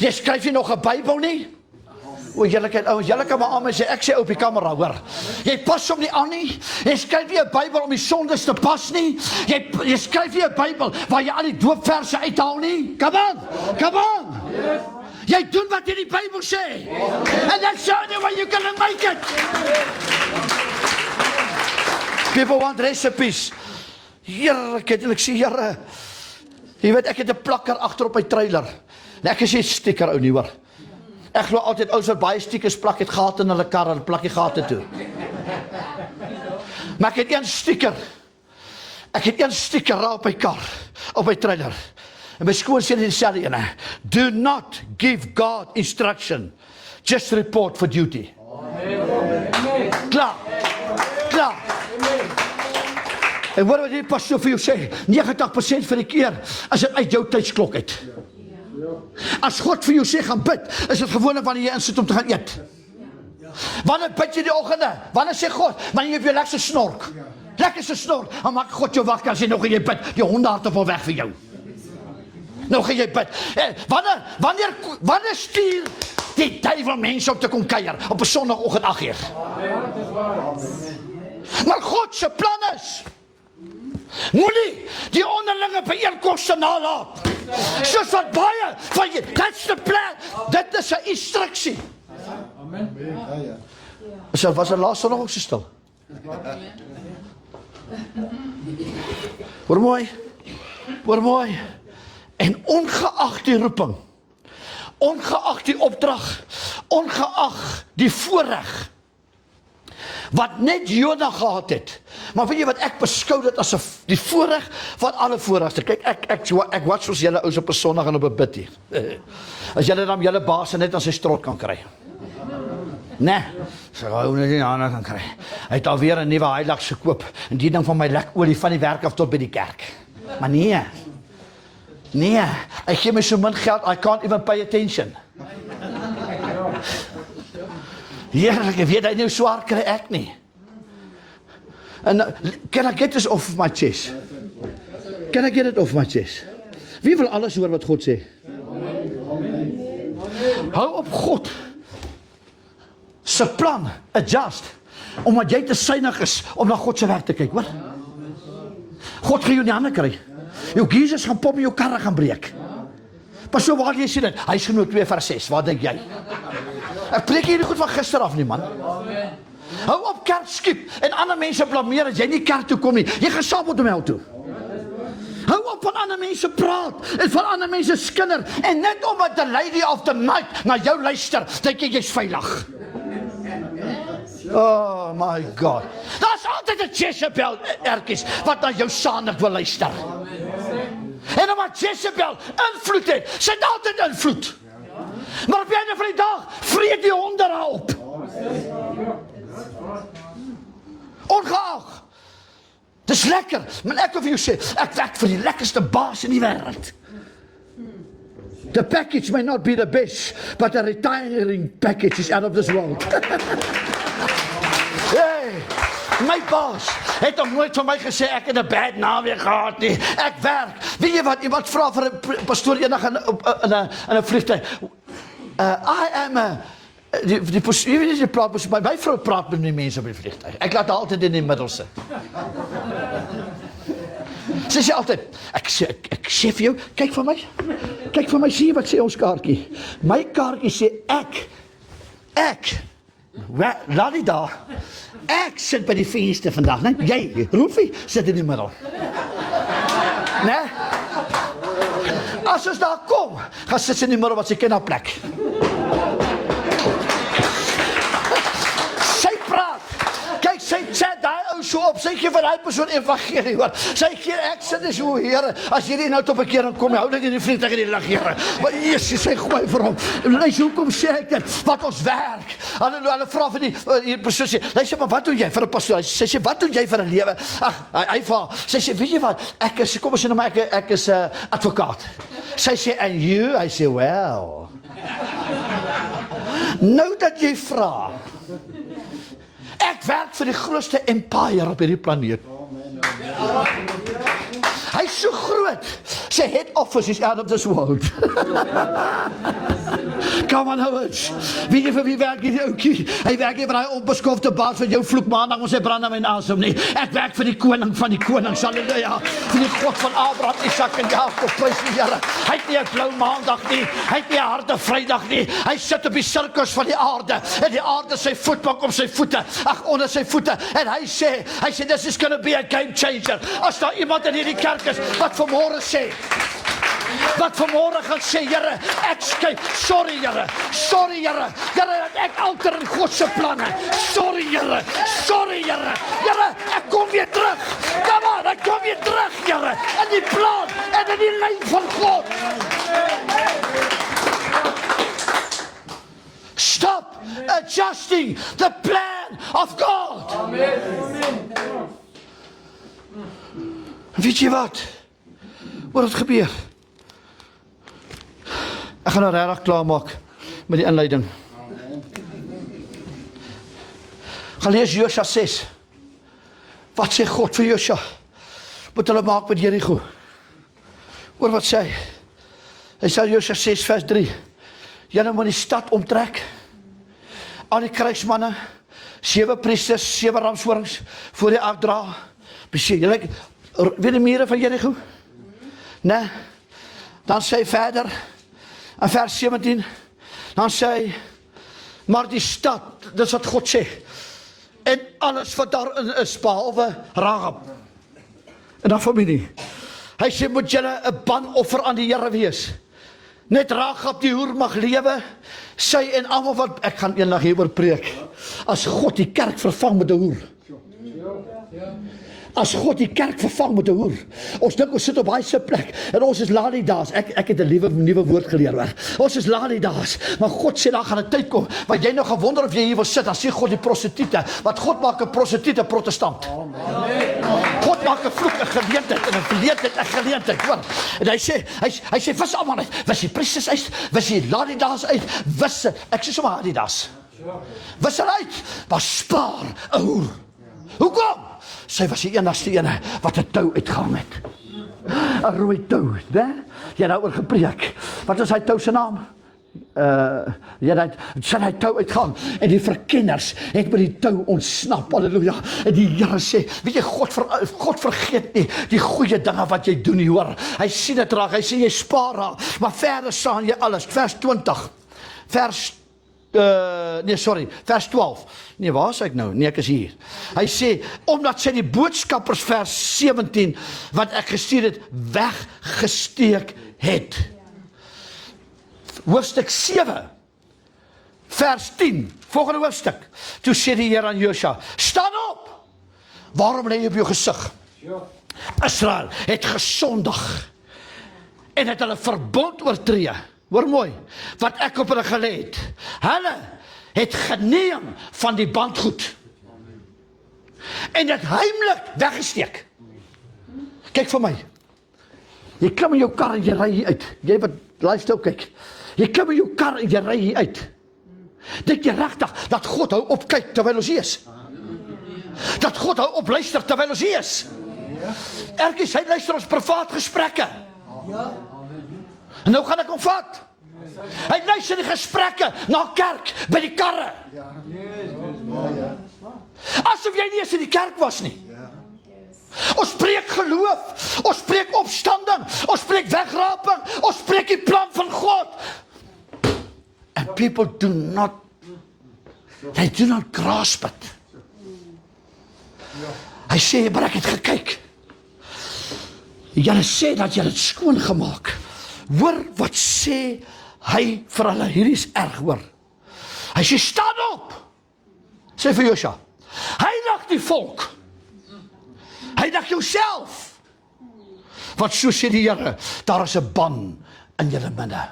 Jy skryf nie nog 'n Bybel nie. O, julle kan maar aan my sê, ek sê op die kamera, hoor. Jy pas hom nie aan nie. Jy skryf nie 'n Bybel om die sondes te pas nie. Jy skryf nie 'n Bybel waar jy al die doopverse uithaal nie. Come on. Jy doen wat in die Bybel sê. And that's the only way you're gonna make it. People want recipes. Heerlik, en ek sê, Here, jy weet, ek het 'n plakker agter op my trailer. En ek is nie sticker ou nie, hoor. Ek glo altyd ouers wat baie stickers plak het gehad in hulle karre, hulle plak die gate toe. Maar ek het een sticker. Ek het een sticker raak op my kar, op my trailer. En my skoon sê in dieselfde ene, do not give God instruction, just report for duty. Klaar. En wat die pastoor vir jou sê, 90% van die keer is dit uit jou tydsklok uit. As God vir jou sê gaan bid, is dit gewoonlik wanneer jy insit om te gaan eet. Wanneer bid jy die oggende? Wanneer sê God, wanneer jy op jou lekker snork. Lekker se snork, dan maak God jou wakker as jy nog in jy bid, die hondeharte val weg vir jou. Nou gaan jy bid. Wanneer stuur die duiwel mense om te kom kuier op 'n Sondagoggend 8:00? Maar God se plan is, moenie die onderlinge byeenkomste nalat. Soos wat baie van jy, that's the plan. Dit is 'n instruksie. Amen. Was laaste nog ook so stil? Hoor mooi. En ongeag die roeping, ongeag die opdrag, ongeag die voorreg, wat net Jona gehad het. Maar weet jy wat, ek beskou dit as die voorreg van alle voorregte. Kyk, ek watch soos julle ouens op 'n Sondag en op 'n bid hier. As julle dan julle baas net aan sy strot kan kry. Nee, sy hou net nie aan kan kry. Hy het alweer 'n nuwe Hilux gekoop, en die ding van my lek olie van die werk af tot by die kerk. Maar nee, hy gee my so min geld, I can't even pay attention. Heerlik, ek weet hy nou swaar kry ek nie. And can I get this off my chest? Can I get it off my chest? Wie wil alles hoor wat God sê? Hou op God se plan, adjust, omdat jy te synig is om na God se werk te kyk, hoor. God gaan jou nie hande kry. Jou Jesus gaan pop in jou karre gaan breek. Pas so waar jy sien dit, hy is genoeg 2:6, wat dink jy? Ek preek hier goed van gister af nie, man. Hou op kerk skiep en ander mense blameer as jy nie kerk toe kom nie. Jy gaan saam met hom hel toe. Hou op van ander mense praat en van ander mense skinder en net omdat the lady of the night na jou luister, dink jy jy's veilig. Oh my God. Daar's altyd 'n Jezebel ertjies wat na jou saandig wil luister. En omdat Jezebel invloed het, sy het altyd invloed. Maar op die einde van die dag vreet die honde haar op. Ongeag. Dis lekker. Maar ek wil vir jou sê, ek werk vir die lekkerste baas in die wêreld. The package may not be the best, but the retiring package is out of this world. Hey, my baas het nog nooit van my gesê ek het 'n bad naweek gehad nie. Ek werk. Weet jy wat, iemand vra vir 'n pastoor eendag in 'n vliegtuig. I am die praat, my vrou praat met die mense op die vliegtuig. Ek laat altyd in die middel sit. Sy sê altyd, ek sê vir jou, kyk vir my, sê wat sê ons kaartjie. My kaartjie sê laat die daar, ek sit by die venster vandag, nee, jy, Roelfie, sit in die middel. Nee? As ons daar kom, gaan sit in die middel wat sy ken haar plek. Sy praat, kyk, sy chat daai ou so op, sy gee vir daai persoon evangelie, hoor. Sy gee, ek sê dis hoe, Here, as jy die nou tot bekeering kom, hou dit in die vliegtuig in die lug, Here. Maar Jesus, sy gooi vir hom. Luister, hoekom sê ek dit? Wat ons werk. Hulle vra vir die persoon sê, luister, maar wat doen jy vir 'n pastoor? Sy sê, wat doen jy vir 'n lewe? Ag, hy vra, sy sê, weet jy wat? Ek is, kom ons sê nou maar, ek is 'n advokaat. Sy sê, and you? Hy sê, well. Nou dat jy vra, ek werk vir die grootste empire op hierdie planeet. Hy is so groot. Sy head office is out of this world. Come on, ouwens. Weet jy vir wie werk hierdie oukie? Hy werk nie vir die onbeskofte baas van jou vloek maandag, ons hy brand aan my asem nie. Ek werk vir die koning van die konings, halleluja. Vir die God van Abraham, Isak en Jakob, prys die Here. Hy het nie 'n blou maandag nie, hy het nie 'n harde Vrydag nie. Hy sit op die sirkus van die aarde, en die aarde sy voetbank op sy voete, onder sy voete, en hy sê, this is going to be a game changer. As daar iemand in hierdie kerk is, wat vanmôre sê, wat vanmôre gaan sê, Here, ek skryf, sorry Here, Here, dat ek alter in God se planne, sorry Here, Here, ek kom weer terug, come on, ek kom weer terug, Here, in die plan, en in die lyn van God. Stop adjusting the plan of God. Amen. Weet jy wat het gebeur? Ek gaan nou regtig klaar maak met die inleiding. Gaan lees Josua 6. Wat sê God vir Josua? Moet hulle maak met Jericho. Hoor wat sê hy? Hy sê Josua 6 vers 3. Julle moet die stad omtrek. Al die krygsmanne, 7 priesters, 7 ramshorings voor die ark dra. Besê, julle weet die mure van Jericho? Nee. Dan sê hy verder, in vers 17, dan sê hy, maar die stad, dis wat God sê, en alles wat daarin is, behalwe Rahab, en dan familie. Hy sê, moet julle 'n banoffer aan die Here wees. Net Rahab die hoer mag lewe, sy en almal wat, ek gaan eendag hieroor preek, as God die kerk vervang met 'n hoer. As God die kerk vervang met 'n hoer. Ons dink ons sit op baie se plek en ons is lalidaas. Ek het 'n nuwe woord geleer hoor. Ons is lalidaas. Maar God sê daar gaan 'n tyd kom wat jy nou gaan wonder of jy hier wil sit. Dan sê God die prostituie, wat God maak 'n prostituie protestant. Amen. God maak 'n vloek 'n geleentheid en 'n verleentheid 'n geleentheid, hoor. En hy sê wis almal uit. Wis die priesters uit, wis die lalidaas uit, wis ek sê sommer lalidaas. Wis hulle uit, maar spaar 'n hoer. Hoekom? Sy was die enigste ene wat 'n tou uitgehang het. 'n Rooi tou, né? Jy het daaroor gepreek. Wat is hy tou se naam? Sy het hy tou uitgehang en die verkenners het met die tou ontsnap. Halleluja. En die Here sê, weet jy, God vergeet nie die goeie dinge wat jy doen nie, hoor. Hy sien dit raak. Hy sê jy spaar haar, maar verder staan jy alles. Vers 20. Vers 12. Nee, waar is ek nou? Nee, ek is hier. Hy sê, omdat sy die boodskappers, vers 17, wat ek gestuur het, weggesteek het. Hoofstuk 7, vers 10, volgende hoofstuk. Toe sê die Here aan Josua, staan op! Waarom lê jy op jou gesig? Israel het gesondig en het hulle verbond oortree. Hoor mooi, wat ek op hulle gelê het. Hulle het geneem van die bandgoed en dit heimlik weggesteek. Kyk vir my. Jy klim in jou kar en jy ry hier uit. Jy wat luister kyk. Jy klim in jou kar en jy ry hier uit. Dink jy regtig dat God hou op kyk terwyl ons hier is? Dat God hou op luister terwyl ons hier is? Ergies, hy luister ons privaat gesprekke. En nou gaan ek hom vat. Hy luister die gesprekke na kerk, by die karre. Asof jy nie eens in die kerk was nie. Ons spreek geloof, ons spreek opstanding, ons spreek wegraping, ons spreek die plan van God. And people do not They do not grasp it. Hy sê, maar ek het gekyk. Julle sê dat julle het skoon gemaak. Hoor wat sê hy vir hulle, hierdie is erg hoor. Hy sê, staan op! Sê vir Josua, heilig die volk. Heilig jouself. Want so sê die Here, daar is 'n ban in julle midde.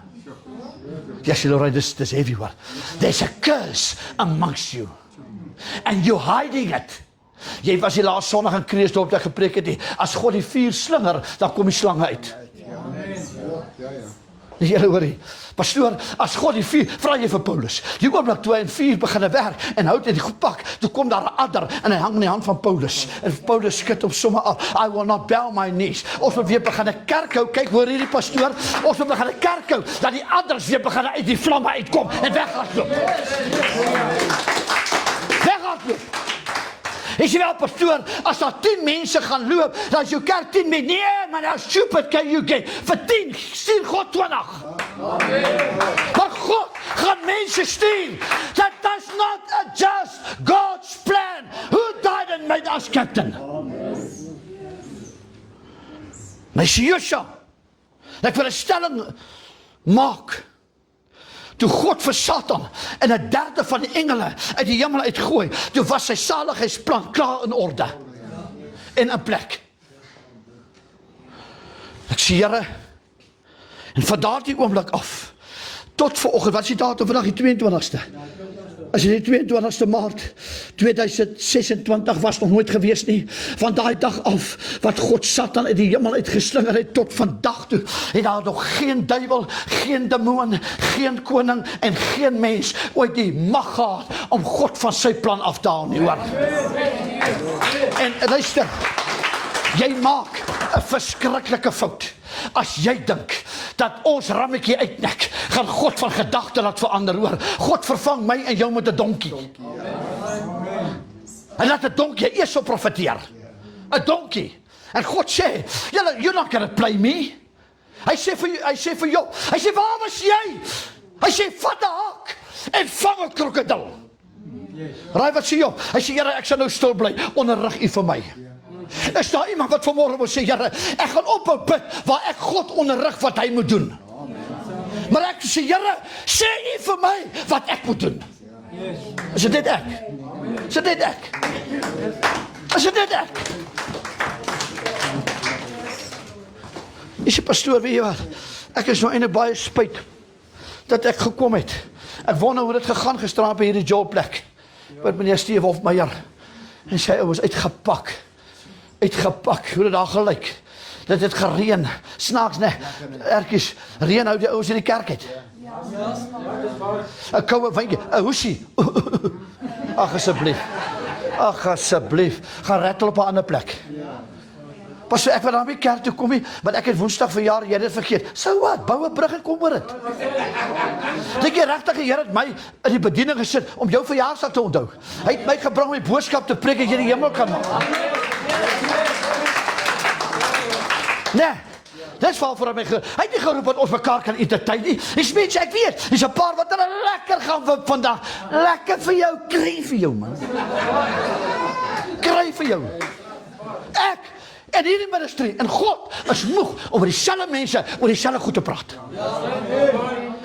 Yes, Lord, this everywhere. There's a curse amongst you. And you're hiding it. Jy was die laaste Sondag in Kreeusdorp dat gepreek het, as God die vuur slinger, dan kom die slang uit. Die Here hoor jy, pastoor, as God die vuur, vra jy vir Paulus, die oomblik toe hy in vuur begin werk, en hout het die goed pak, toe kom daar 'n adder, en hy hang in die hand van Paulus, en Paulus skud hom sommer af, I will not bow my knees. Ons moet weer begin 'n kerk hou, kyk hoor hierdie pastoor, ons moet begin 'n kerk hou, dat die adders weer begin uit die vlamme uitkom, en weghardloop. Weghardloop. Is jy wel, pastoor, as daar 10 mense gaan loop, dan is jou kerk 10 mense. Nee, man, how stupid can you get? Vir 10, stuur God 20. Maar God gaan mense stuur. That does not adjust God's plan. Who died and made us captain? My Josua, ek wil 'n stelling maak. Toe God vir Satan en 'n derde van die engele uit die hemel uitgooi, toe was sy saligheidsplan klaar in orde en in plek. Ek sê Here, en van daardie oomblik af, tot vanoggend, wat is die datum vandag, die 22ste? As jy die 22ste Maart 2026 was nog nooit gewees nie, van daai dag af, wat God Satan uit die hemel uitgeslinger het, tot vandag toe, het daar nog geen duiwel, geen demoon, geen koning, en geen mens, ooit die mag gehad, om God van sy plan af te haal nie, hoor. En luister, jy maak 'n verskriklike fout, as jy dink, dat ons rammetjie uitnek, gaan God van gedagte laat verander, hoor. God vervang my en jou met 'n donkie. En laat 'n donkie eers op profeteer. 'n Donkie. En God sê, you're not gonna play me. Hy sê vir jou, hy sê, waar was jy? Hy sê, vat 'n haak en vang 'n krokodil. Raai wat sê jou? Hy sê, Here, ek sal nou stil bly, onderrig u vir my. Is daar iemand wat vanmorgen wil sê, Here, ek gaan ophou bid, waar ek God onderrig wat hy moet doen. Maar ek sê, Here, sê u vir my wat ek moet doen. Is dit ek? Is dit ek? Is dit ek? Is die pastoor, weet jy wat? Ek is nou eintlik baie spyt dat ek gekom het. Ek wonder hoe dit gegaan gisteraan by hierdie jobplek. Met meneer Steve Hofmeyer. En sy was uitgepak, hoe dit daar gelyk. Dit het gereën, snaaks ne, erkies, reën hou die ouens in die kerk uit. 'n koue wynkie, 'n hoesie. Ag asseblief, gaan rattel op 'n ander plek. Pas so, ek wil dan by kerk toe kom nie, want ek het Woensdag verjaar, jy het dit vergeet. So wat, bou 'n brug en kom oor dit. Dink jy regtig die Here het my in die bediening gesit om jou verjaarsdag te onthou? Hy het my gebring om die boodskap te preek dat jy die hemel kan maak. Nee, dis val vir my. Hy het nie geroep dat ons mekaar kan entertain nie. Dis mense, ek weet, dis 'n paar wat hulle lekker gaan wip vandag. Lekker vir jou, kry vir jou man. Kry vir jou. Ek en hierdie ministry en God is moeg om met dieselfde mense oor dieselfde goed te praat.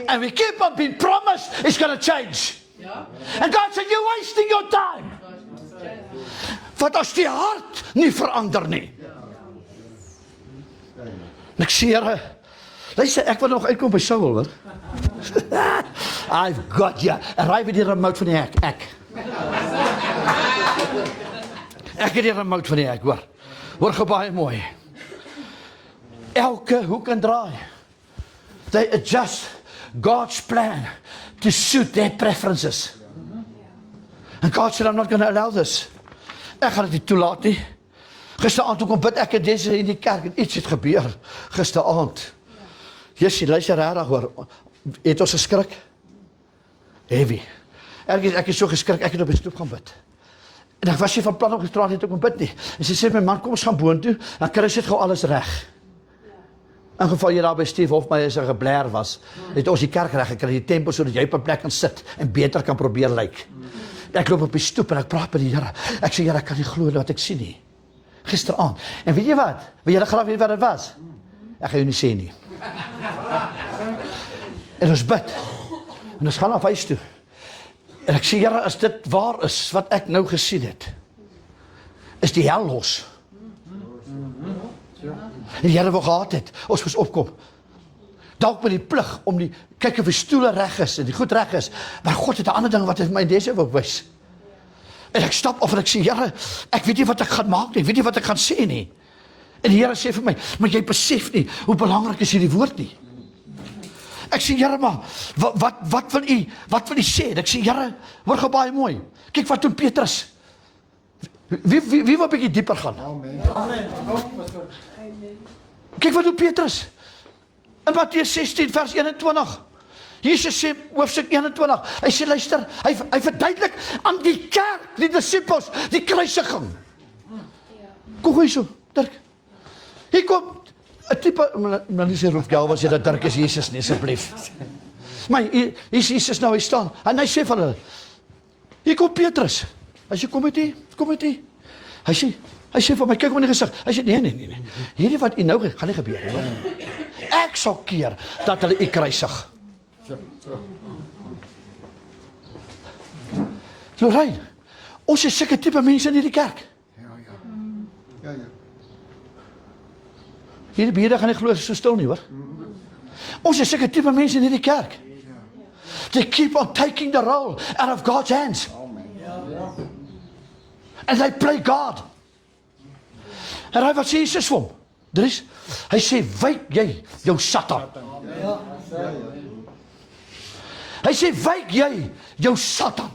And we keep on being promised it's going to change. And God said, you're wasting your time. Want as die hart nie verander nie. Ek sê, Here, luister, ek wil nog uitkom by Saul, hoor. I've got you. En raai wie die remote van die hek? Ek het die remote van die hek, hoor. Hoor gou baie mooi. Elke hoek en draai. They adjust God's plan to suit their preferences. And God said, I'm not going to allow this. Ek gaan dit nie toelaat nie. Gisteraand toe kom bid ek en Desi in die kerk en iets het gebeur. Gisteraand. Jessie, luister regtig hoor. Het ons geskrik? Heavy. Ek is so geskrik, ek het op die stoep gaan bid. En ek was nie van plan om gisterand nie te kom bid nie. En sy sê, my man, kom ons gaan boontoe, dan kry ons dit gou alles reg. In geval jy daar by Steve Hofmeyer is geblaar was, het ons die kerk reg gekry, die tempel, sodat jy op 'n plek kan sit en beter kan probeer lyk. Ek loop op die stoep en ek praat met die Here. Ek sê, Here, ek kan nie glo wat ek sien nie. Gisteraand. En weet jy wat? Wil julle graag weet wat dit was? Ek gaan jou nie sê nie. En ons bid. En ons gaan af huis toe. En ek sê, Here, as dit waar is, wat ek nou gesien het, is die hel los. En die Here wil gehad het, ons moes opkom. Dalk met die plig om die, kyk of die stoele reg is, en die goed reg is, maar God het 'n ander ding wat hy vir my in dese wil wys. En ek stap af en ek sê, Here, ek weet nie wat ek gaan maak nie, ek weet nie wat ek gaan sê nie. En die Here sê vir my, maar jy besef nie, hoe belangrik is hierdie woord nie. Ek sê, Here, maar, wat wil u sê? En ek sê, Here, hoor gou baie mooi, kyk wat doen Petrus. Wie wil 'n bietjie dieper gaan? Amen. Kyk wat doen Petrus. In Matteus 16 vers 21. Jesus sê, hoofstuk 21, hy sê, luister, hy verduidelik aan die kerk, die disciples, die kruisiging. Kom hier so, Dirk. Hier kom, 'n tipe, maar nie sê roep jou, was jy dat Dirk is Jesus nie, asseblief. Maar hier is Jesus nou, hy staan, en hy sê van hulle, hier kom Petrus. Hy sê, kom met u. Hy sê vir my, kyk op my gesig. Hy sê, nee. Hierdie wat u nou gaan nie gebeur, hoor. Ek sal keer dat hulle u kruisig. Lorraine, ons is sulke tipe mense in hierdie kerk. Ja. Hierdie bede gaan nie glo so stil nie, hoor. Ons is sulke tipe mense in hierdie kerk. They keep on taking the role out of God's hands. And they play God. En hy wat sê Jesus vir hom, Dries, hy sê, wyk jy jou Satan. Hy sê, wyk jy jou Satan.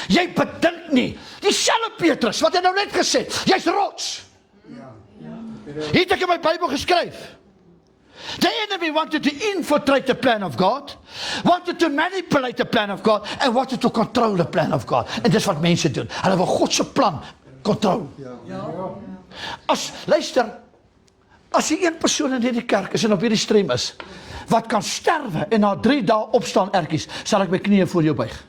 Jy bedink nie, dieselfde Petrus, wat hy nou net gesê het, jy's rots. Hier het ek in my Bybel geskryf. The enemy wanted to infiltrate the plan of God, wanted to manipulate the plan of God, and wanted to control the plan of God. En dis wat mense doen. Hulle wil God se plan control. Luister, as die een persoon in hierdie kerk is en op hierdie stream is, wat kan sterwe en na 3 dae opstaan ertjies, sal ek my knieë voor jou buig.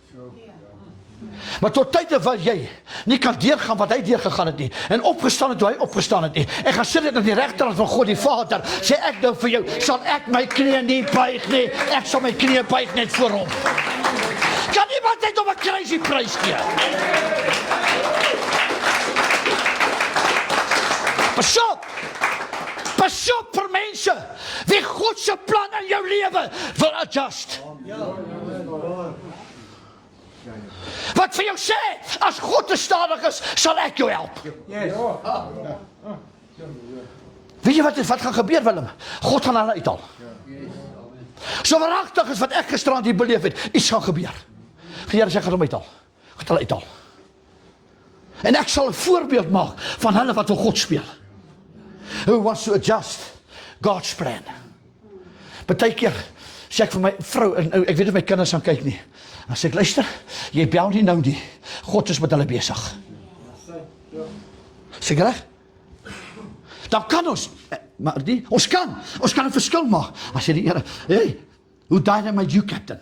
Maar tot tyd terwyl jy nie kan deurgaan wat hy deurgegaan het nie, en opgestaan het hoe hy opgestaan het nie, en gaan sit dit aan die regterkant van God die Vader, sê ek nou vir jou, sal ek my knieë nie buig nie, ek sal my knieë buig net voor hom. Kan iemand net om 'n crazy prys gee? Pas op vir mense, wie God se plan in jou lewe wil adjust. Wat vir jou sê, as God te stadig is, sal ek jou help. Weet jy wat gaan gebeur, Willem? God gaan hulle uithaal. So waaragtig is wat ek gisterand hier beleef het, iets gaan gebeur. Die Here sê, ek gaan hom uithaal. Ek gaan hulle uithaal. En ek sal 'n voorbeeld maak van hulle wat wil God speel. Who wants to adjust God's plan. Partykeer sê ek vir my vrou, en ek weet nie of my kinders gaan kyk nie, dan sê ek, luister, jy bel nie nou nie, God is met hulle besig. Sê ek reg? Dan kan ons, maar ons kan 'n verskil maak. Dan sê die Here, hey, who dynamite you, Captain?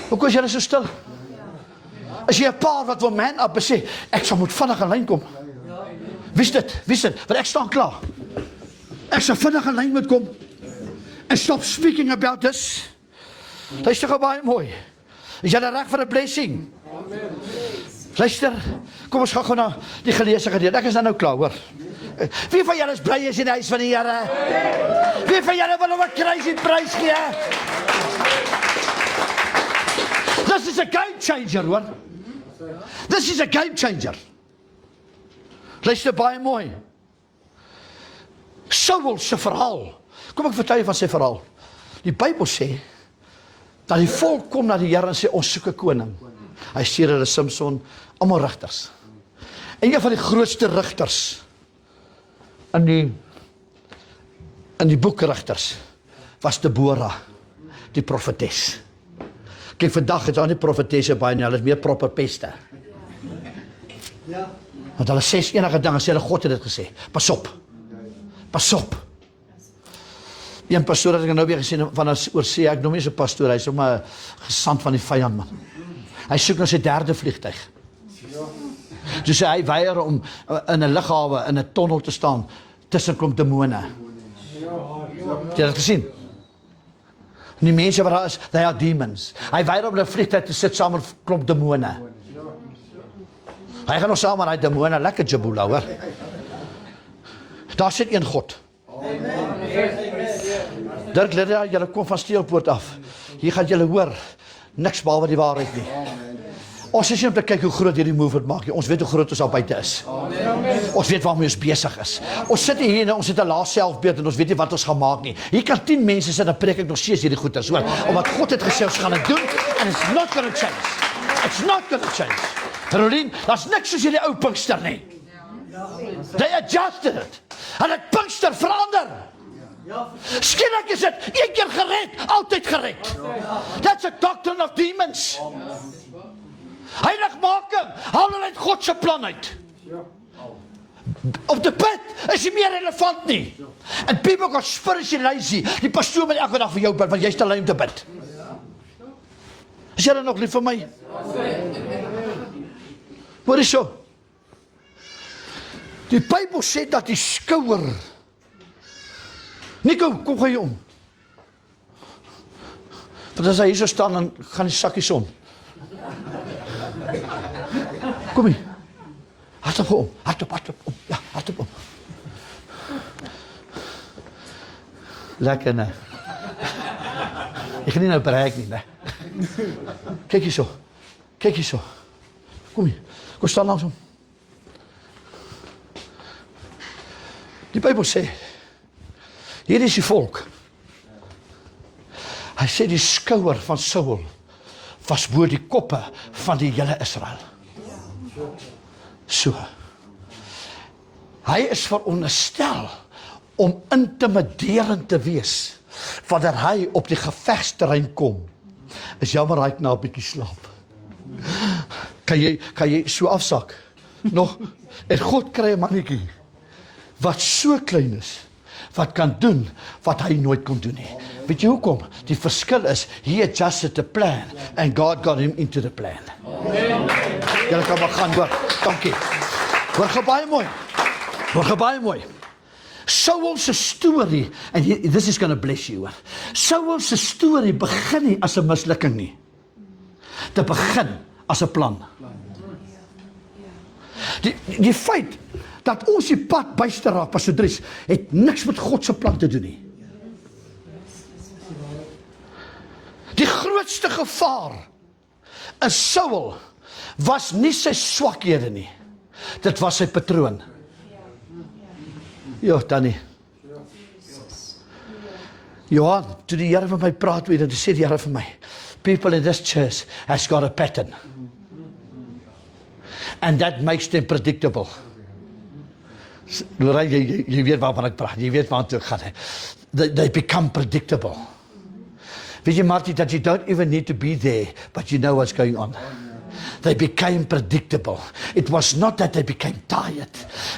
Hoekom is julle so stil? As jy 'n paar wat wil man up sê, ek sal moet vinnig in lyn kom. Wist dit, want ek staan klaar. Ek sal vinnig in lyn moet kom. And stop speaking about this. Luister gou baie mooi. Is jy reg vir 'n blessing? Luister, kom ons gaan gou na die geleesde gedeelte. Ek is nou klaar, hoor. Wie van julle is bly is in die huis van die Here? Wie van julle wil 'n crazy prys gee? This is a game changer, hoor. This is a game changer. Luister baie mooi. Saul se verhaal. Kom ek vertel van sy verhaal. Die Bybel sê dat die volk kom na die Here en sê, ons soek 'n koning. Hy stuur hulle Samson, almal rigters. En een van die grootste rigters in die boek Rigters was Deborah, die profetes. Kyk, vandag is daar nie profetesse baie nie, hulle is meer proper peste. Want hulle sê enige ding, sê hulle God het dit gesê. Pas op. Een pastoor het ek nou weer gesien van oor sê, ek noem nie so pastoor, hy is ook maar 'n gesant van die vyand, man. Hy soek na sy derde vliegtuig. Dus hy weier om in 'n lughawe, in 'n tonnel te staan, tussen klomp demone. Het jy dit gesien? Die mense wat daar is, they are demons. Hy weier om in 'n vliegtuig te sit saam met klomp demone. Hy gaan nog saam met die demone, lekker jabula, hoor. Daar sit een God. Dirk Lydia, julle kom van Steelpoort af. Hier gaan julle hoor, niks behalwe die waarheid nie. Ons is nie om te kyk hoe groot hierdie movement maak nie. Ons weet hoe groot ons al buite is. Ons weet waarmee ons besig is. Ons sit hier en ons het 'n lae selfbeeld en ons weet nie wat ons gaan maak nie. Hier kan 10 mense sit en preek ek nog steeds hierdie goeters, hoor. Omdat God het gesê ons gaan dit doen and it's not going to change. It's not going to change. Rolien, daar's niks soos hierdie ou Pinkster nie. They adjusted it. En het Pinkster verander. Skielik is dit een keer gered, altyd gered. That's a doctrine of demons. Heiligmaking, haal hulle uit God se plan uit. Op die pad is nie meer relevant nie. And people got spiritually lazy. Die pastoor moet elke dag vir jou bid, want jy's te lui om te bid. Is julle nog lief vir my? Hoor is so. Die Bybel sê dat die skouer. Nico, kom gou hier om. Want as hy hier so staan, dan gaan die sakkies om. Kom hier. Hardop om. Hardop om. Ja, hardop om. Lekker, ne? Ek gaan nie nou bereik nie, ne? Kyk hier so. Kyk hier so. Kom hier. Kom staan langs om. Die Bybel sê, hier is die volk. Hy sê die skouer van Saul was bo die koppe van die hele Israel. So. Hy is veronderstel om intimiderend te wees wanneer hy op die gevegsterrein kom. Is jammer hy na 'n bietjie slaap. Kan jy so afsak? Nog, en God kry 'n mannetjie wat so klein is, wat kan doen wat hy nooit kon doen nie. Weet jy hoekom? Die verskil is, he adjusted the plan and God got him into the plan. Julle kan maar gaan hoor. Dankie. Hoor gou baie mooi. Hoor gou baie mooi. Saul se storie, and this is going to bless you. Saul se storie begin nie as 'n mislukking nie. Dit begin as 'n plan. Die feit dat ons die pad byster raak, Pastor Dries, het niks met God se plan te doen nie. Die grootste gevaar in Saul was nie sy swakhede nie. Dit was sy patroon. Ja, Danny. Johan, toe die Here vir my praat weer, dan sê die Here vir my, people in this church has got a pattern. And that makes them predictable. Lorraine, jy weet waarvan ek praat, jy weet waartoe ek gaan. They become predictable. Weet jy, Marty, that you don't even need to be there, but you know what's going on. They became predictable. It was not that they became tired.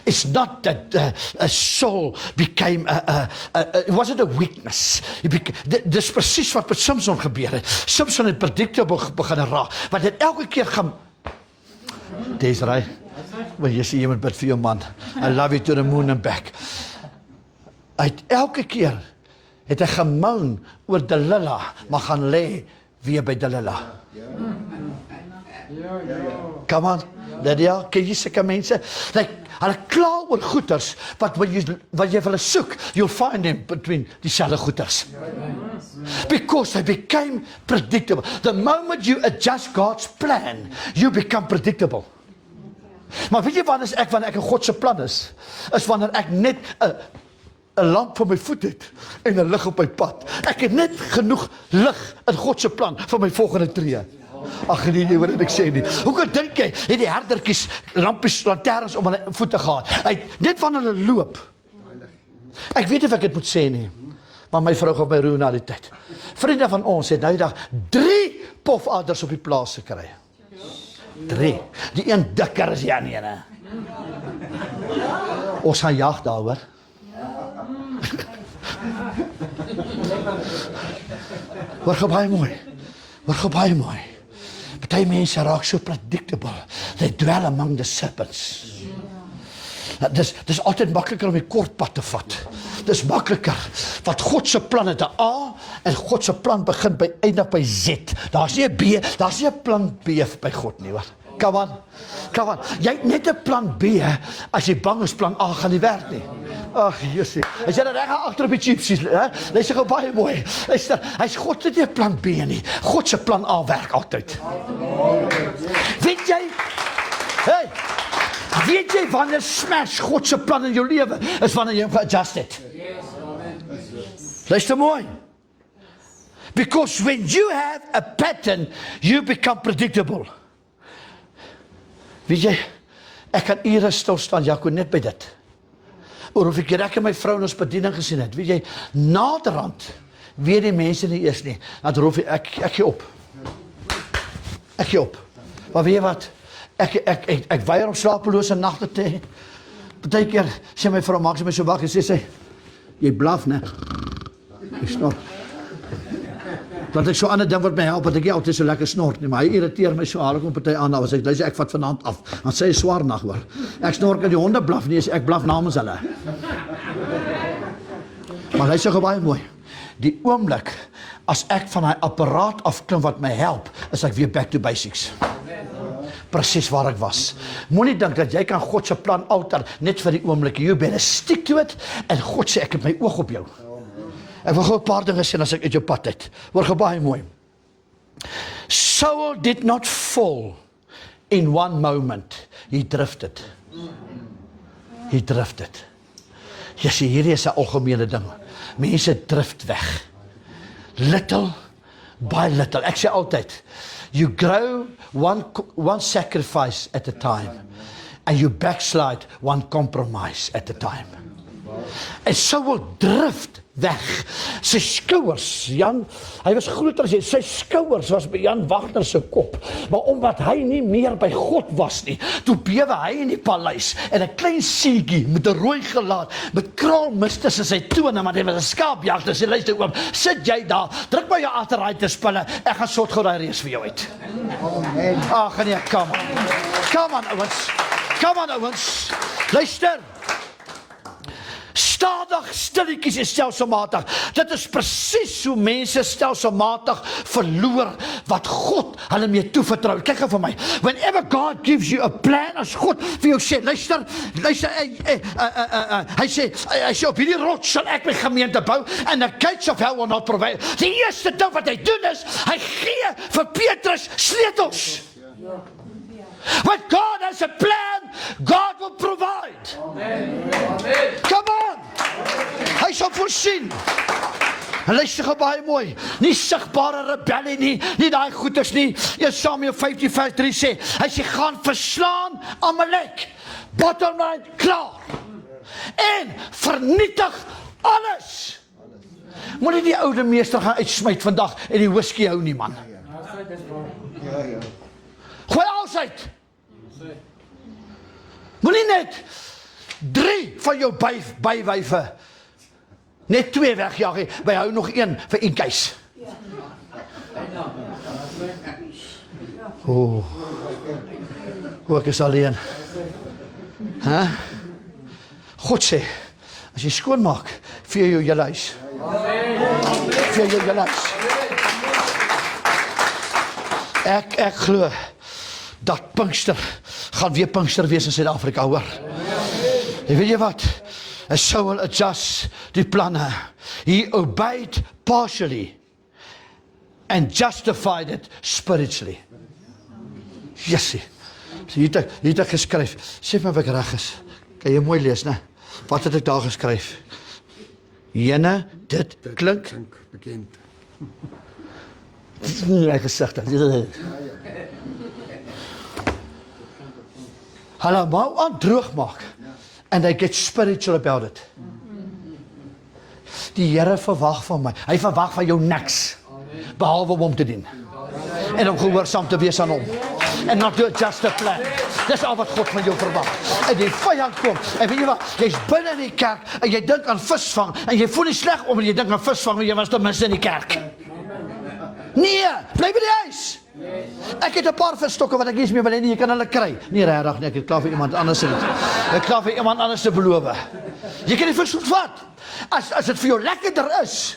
It's not that a soul became, it wasn't a weakness. Dis presies wat met Samson gebeur het. Samson het predictable begin raak, want het elke keer gaan, Desiree, want jy sê jy moet bid vir jou man. I love you to the moon and back. Hy het elke keer, het hy gemoun oor Delilah, maar gaan lê weer by Delilah. Come on, Lydia, ken jy sulke mense? Hulle kla oor goeters, wat jy vir hulle soek, you'll find them between dieselfde goeters. Because they became predictable. The moment you adjust God's plan, you become predictable. Maar weet jy wanneer ek in God se plan is wanneer ek net 'n lamp vir my voet het en 'n lig op my pad. Ek het net genoeg lig in God se plan vir my volgende tree. Ag nee, jy hoor wat ek sê nie. Hoe kan dink jy, het die herdertjies lampies, lanterns om hulle voete gehad? Net wanneer hulle loop. Ek weet of ek dit moet sê nie, maar my vrou gaan my roer na die tyd. Vriende van ons het nou die dag 3 pofaders op die plaas gekry. 3. Die een dikker as die ander ene. Ons gaan jag daaroor. Hoor gou baie mooi. Party mense raak so predictable. They dwell among the serpents. Dis altyd makliker om die kort pad te vat. Dis makliker, want God se plan het 'n A, en God se plan begin by eindig by Z. Daar's nie 'n B, daar's nie 'n plan B by God nie, hoor. Come on. Jy het net 'n plan B, as jy bang is plan A gaan nie werk nie. Ag, Jessie. As jy reg agter op die gypsies, hè? Luister gou baie mooi. Luister, hy's God het nie 'n plan B nie. God se plan A werk altyd. Weet jy wanneer smash God se plan in jou lewe is wanneer jy hom adjust het. Luister mooi. Because when you have a pattern, you become predictable. Weet jy, ek kan ure stil staan, Jaco, net by dit. Oor of ek en my vrou in ons bediening gesien het. Weet jy, naderhand, weet die mense nie eers nie. Dan roep ek gee op. Ek gee op. Maar weet jy wat? Ek weier om slapelose nagte te hê. Partykeer sê my vrou, maak sy my so wakker, sê, jy blaf, né? Ek snor. Dat ek so ander ding wat my help, dat ek nie altyd so lekker snort nie, maar hy irriteer my so, haal ek om party aan, as ek luister, ek vat vanaand af, dan sê hy swaar nag hoor. Ek snor kan die honde blaf nie, ek blaf namens hulle. Maar luister gou baie mooi. Die oomblik, as ek van hy apparaat afklim wat my help, is ek weer back to basics. Presies waar ek was. Moenie dink dat jy kan God se plan alter net vir die oomblik. You better stick to it, en God sê, ek het my oog op jou. Ek wil gou 'n paar dinge sê as ek uit jou pad het. Hoor gou baie mooi. Saul did not fall in one moment. He drifted. Jy hierdie is 'n algemene ding. Mense drift weg. Little by little. Ek sê altyd, you grow one sacrifice at a time, and you backslide one compromise at a time. En Saul drift weg. Sy skouers, Jan, hy was groter as hy, sy skouers was by Jan Wagner se kop, maar omdat hy nie meer by God was nie, toe bewe hy in die paleis, en 'n klein seentjie met 'n rooi gelaat, met kraalmis tussen sy tone, maar hy was 'n skaapjagter, sy luister oom, sit jy daar, druk maar jou arthritis pille, ek gaan sort gou daai reus vir jou uit. Ag nee, come on ouens, luister, stadig, stilletjies en stelselmatig. Dit is presies hoe mense stelselmatig verloor wat God hulle mee toevertrou. Kyk gou vir my. Whenever God gives you a plan, as God vir jou sê, luister, hy sê op hierdie rots sal ek my gemeente bou, and the gates of hell will not prevail. Die eerste ding wat hy doen is, hy gee vir Petrus sleutels. When God has a plan, God will provide. Amen. Come on. Hy sal voorsien. En luister gou baie mooi. Nie sigbare rebellie nie daai goeters nie. 1 Samuel 15:3 sê, hy sê gaan verslaan Amalek. Bottom line, klaar. En vernietig alles. Moenie die oude meester gaan uitsmyt vandag en die whisky hou nie, man. Ja. Gooi alles uit. Moenie net 3 van jou bywyfe, net 2 wegjaag nie, wij hou nog 1 vir in case. Ek is alleen. God sê, as jy skoon maak, vee jou julle huis. Vee jou julle huis. Ek glo dat Pinkster gaan weer Pinkster wees in Suid-Afrika, hoor. En weet jy wat? Saul adjust die planne. He obeyed partially and justified it spiritually. Jessie. Hier het ek geskryf. Sê my of ek reg is. Kan jy mooi lees, né? Wat het ek daar geskryf? Jene, dit klink bekend. Dit is nie my gesig dan. Hulle wou aan droog maak. And they get spiritual about it. Die Here verwag van my. Hy verwag van jou niks. Behalwe om te dien. En om gehoorsaam te wees aan hom. En not do just a plan. Dis al wat God van jou verwag. En die vyand kom. En weet jy wat? Jy's binne in die kerk en jy dink aan visvang en jy voel nie sleg omdat jy dink aan visvang, maar jy was ten minste in die kerk. Nee, bly by die huis. Ek het 'n paar visstokke wat ek nie eens meer wil hê nie, jy kan hulle kry. Nie regtig nie, ek het klaar vir iemand anders dit. Ek klaar vir iemand anders te beloof. Jy kan die vis vat. As dit vir jou lekkerder is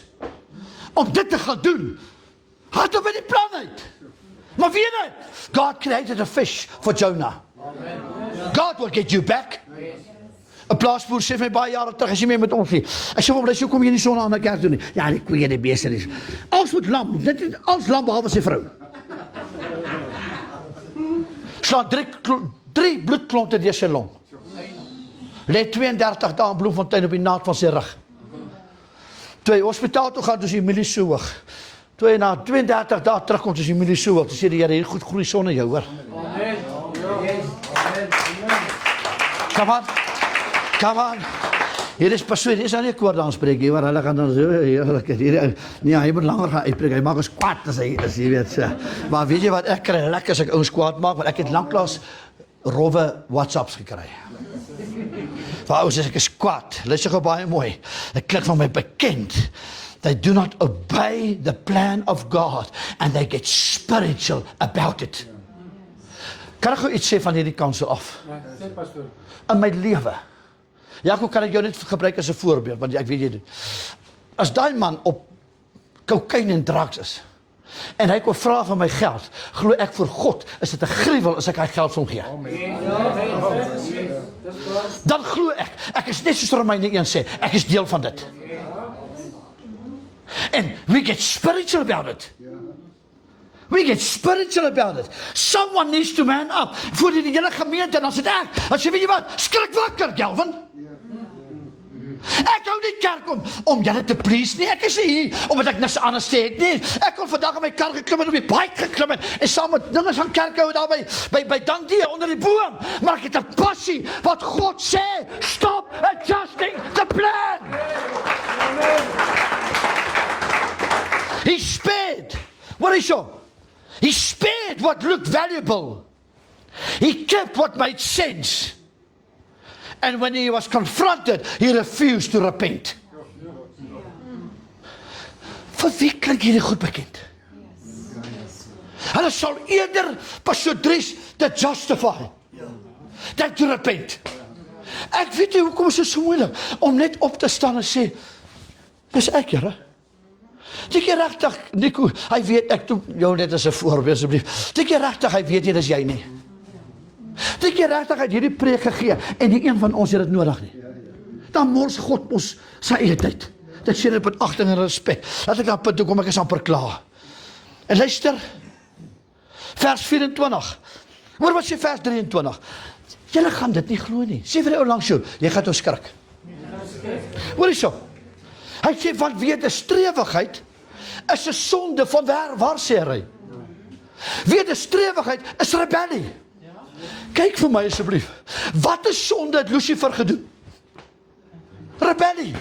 om dit te gaan doen, hard op in die plan uit. Maar weet jy, God created a fish for Jonah. God will get you back. 'n Plaasboer sê vir my baie jare terug, as jy mee met ons nie. Ek sê hom, "Hoe kom jy nie so na 'n kerk doen nie?" Ja, die koeie die beeste is. Alles moet lam, dit is alles lam behalwe sy vrou. Slaan 3 bloedklonte deur sy long. Lê 32 dae in Bloemfontein op die naad van sy rug. Toe hy hospitaal toe gaan, dus die milie so hoog. Toe hy na 32 dae terugkom, dus die milie so hoog. Toe sê die Here, hier goed groei son in jou, hoor. Come on. Hier is pastoor, hier is nou nie 'n koordaanspreek hier, waar hulle gaan dan so, hier, nee, hy moet langer gaan uitpreek, hy maak ons kwaad as hy is, jy weet, so. Maar weet jy wat, ek kry lekker as ek ons kwaad maak, want ek het lanklaas rowwe WhatsApps gekry. Waar ons sê ek is kwaad, luister gou baie mooi, ek klink van my bekend. They do not obey the plan of God, and they get spiritual about it. Kan ek gou iets sê van hierdie kansel af? In my lewe. Jaco, kan ek jou net gebruik as 'n voorbeeld, want ek weet jy dit. As daai man op kokain en drugs is, en hy kom vra van my geld, glo ek vir God, is dit 'n gruwel as ek hy geld vir hom gee. Dan glo ek is net soos Romeine 1 sê, ek is deel van dit. And we get spiritual about it. We get spiritual about it. Someone needs to man up. Voor die hele gemeente, dan sit ek. Dan sê, weet jy wat, skrik wakker, Kelvin. Ek hou nie kerk om julle te please nie. Ek is nie hier omdat ek niks anders te het nie. Ek kon vandag in my kar geklim en op die bike geklim en saam met dinge van kerk hou daar by Dundee onder die boom. Maar ek het 'n passie wat God sê, stop adjusting the plan. He spared. What is so? He spared what looked valuable. He kept what made sense. And when he was confronted, he refused to repent. Vir wie klink hierdie goed bekend? Hulle sal eerder Pastor Dries dit justify than to repent. Ek weet nie hoekom is dit so moeilik om net op te staan en sê, dis ek, Here. Dink jy regtig, Nico, hy weet, ek doen jou net as 'n voorbeeld asseblief. Dink jy regtig, hy weet jy dis jy nie? Dink jy regtig, hy het hierdie preek gegee, en die een van ons het dit nodig nie? Dan mors God ons sy eie tyd. Dit sê dit met agting en respek. Laat ek dan punt toe kom, ek is amper klaar. En luister, vers 24. Hoor wat sê vers 23. Julle gaan dit nie glo nie. Sê vir die ou langs jou, jy gaan jou skrik. Hoor hierso. Hy sê, want wederstrewigheid is 'n sonde van waarsery. Wederstrewigheid is rebellie. Kyk vir my asseblief. Wat 'n sonde het Lucifer gedoen? Rebellie.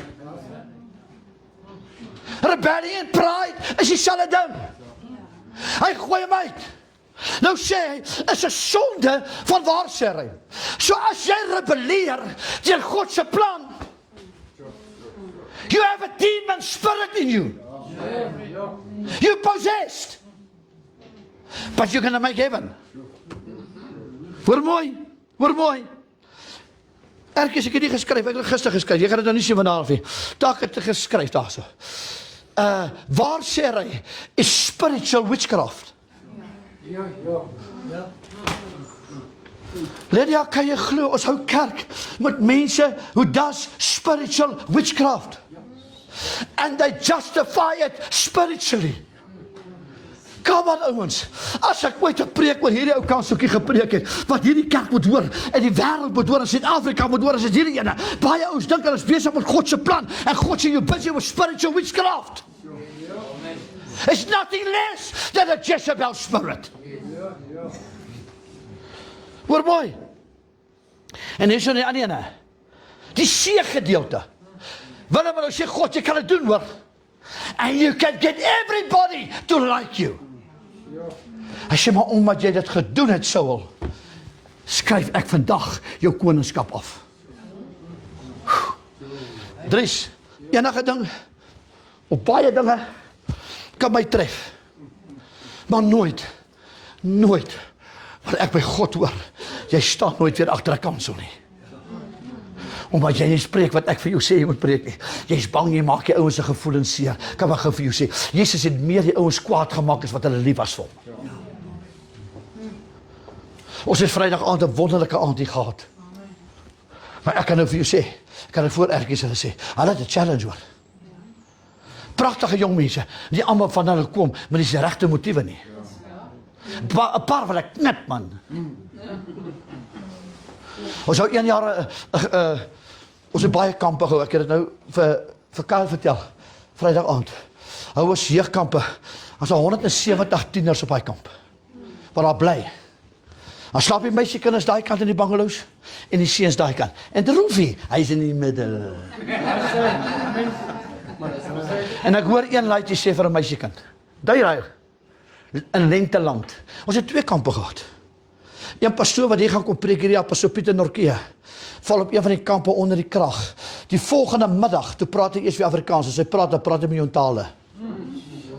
Rebellie en pride is dieselfde ding. Hy gooi hom uit. Nou sê hy, is 'n sonde van waarsery. So as jy rebelleer teen God se plan, you have a demon spirit in you. You're possessed. But you're going to make heaven. Hoor mooi. Erkies, ek het nie geskryf, ek het gister geskryf. Jy gaan dit nou nie sien vandag nie. Daar het ek geskryf daarso. Waarsery is spiritual witchcraft. Ja. Lydia, kan jy glo, ons hou kerk met mense who does spiritual witchcraft. And they justify it spiritually. Come on ouens, as ek ooit 'n preek oor hierdie ou kanseltjie gepreek het, wat hierdie kerk moet hoor, en die wêreld moet hoor, en Suid-Afrika moet hoor, as dit hierdie ene. Baie ouens dink hulle is besig met God se plan, en God sê, you're busy with spiritual witchcraft. It's nothing less than a Jezebel spirit. Hoor mooi. En hier is nou die ander ene. Die see-gedeelte. Wanneer nou sê God, jy kan dit doen hoor. And you can get everybody to like you. Hy sê, maar omdat jy dit gedoen het, Saul, skryf ek vandag jou koningskap af. Dries, enige ding, op baie dinge, kan my tref. Maar nooit Nooit. Want ek by God hoor, jy staan nooit weer agter 'n kansel nie. Omdat jy nie spreek wat ek vir jou sê jy moet preek nie. Jy is bang, jy maak die ouens se gevoelens seer. Kan maar gou vir jou sê, Jesus het meer die ouens kwaad gemaak as wat hulle lief was vir hom. Ons het Vrydag aand 'n wonderlike aand hier gehad. Maar ek kan nou vir jou sê, ek kan dit voor ergies hulle sê, hulle het 'n challenge hoor. Pragtige jong mense, nie almal van hulle kom met die regte motiewe nie. 'n Paar wat ek knip man. Ons hou 1 jaar, ons het baie kampe gehou, ek het dit nou vir Karel vertel, Vrydag aand. Hou ons jeugkampe, as 170 tieners op die kamp, waar daar bly. Dan slaap die meisiekinders daai kant in die bungalows, en die seuns daai kant. En Droefie, hy is in die middel. En ek hoor een laaitjie sê vir 'n meisiekind, Duiruil, in Lenteland. Ons het 2 kampe gehad. Een pastoor wat hier gaan kom preek hierdie pastoor Pieter Norkie, val op een van die kampe onder die krag. Die volgende middag, toe praat hy eers weer Afrikaans, as hy praat 'n miljoen tale.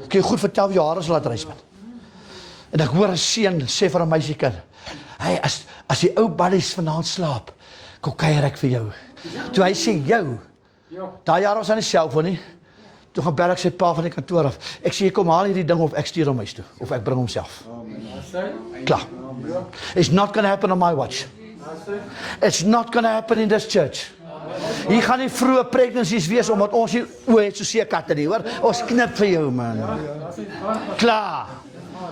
Kan jy goed vertel wie jou hare sal laat reis met. En ek hoor 'n seun sê vir 'n meisiekind, hey, as die ou buddies vanaand slaap, kom kuier ek vir jou. Toe hy sê jou, daai jaar was hy nie selfoon nie. Toe gaan bel ek sy pa van die kantoor af. Ek sê, kom haal hierdie ding of ek stuur hom huis toe. Of ek bring hom self. Klaar. It's not going to happen on my watch. It's not going to happen in this church. Hier gaan nie vroeë pregnancies wees, omdat ons hier oë het so seekatte nie, hoor. Ons knip vir jou, man. Klaar.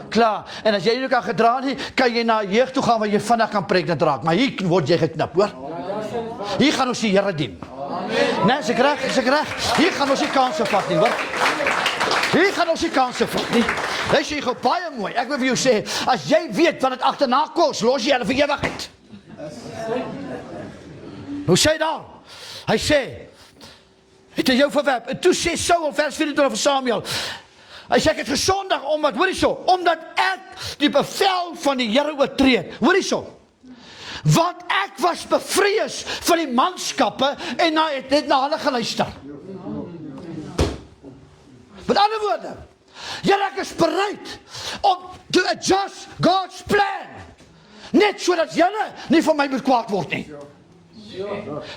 Klaar. En as jy nie kan gedra nie, kan jy na jeug toe gaan waar jy vinnig kan pregnant raak. Maar hier word jy geknip, hoor. Hier gaan ons die Here dien. Nee, is ek reg? Hier gaan ons die kanse vat nie, hoor. Hier gaan ons die kanse vat nie. Hy sê gou baie mooi. Ek wil vir jou sê, as jy weet wat dit agterna kos, los jy hulle vir ewigheid. Hoe sê dan? Hy sê, het hy jou verwerp. En toe sê Saul, vers 24 van Samuel, hy sê ek het gesondig omdat ek die bevel van die Here oortree het. Hoor hierso. Want ek was bevrees van die manskappe en het na hulle geluister. Met ander woorde, Here, ek is bereid om to adjust God's plan. Net sodat julle nie van my moet kwaad word nie.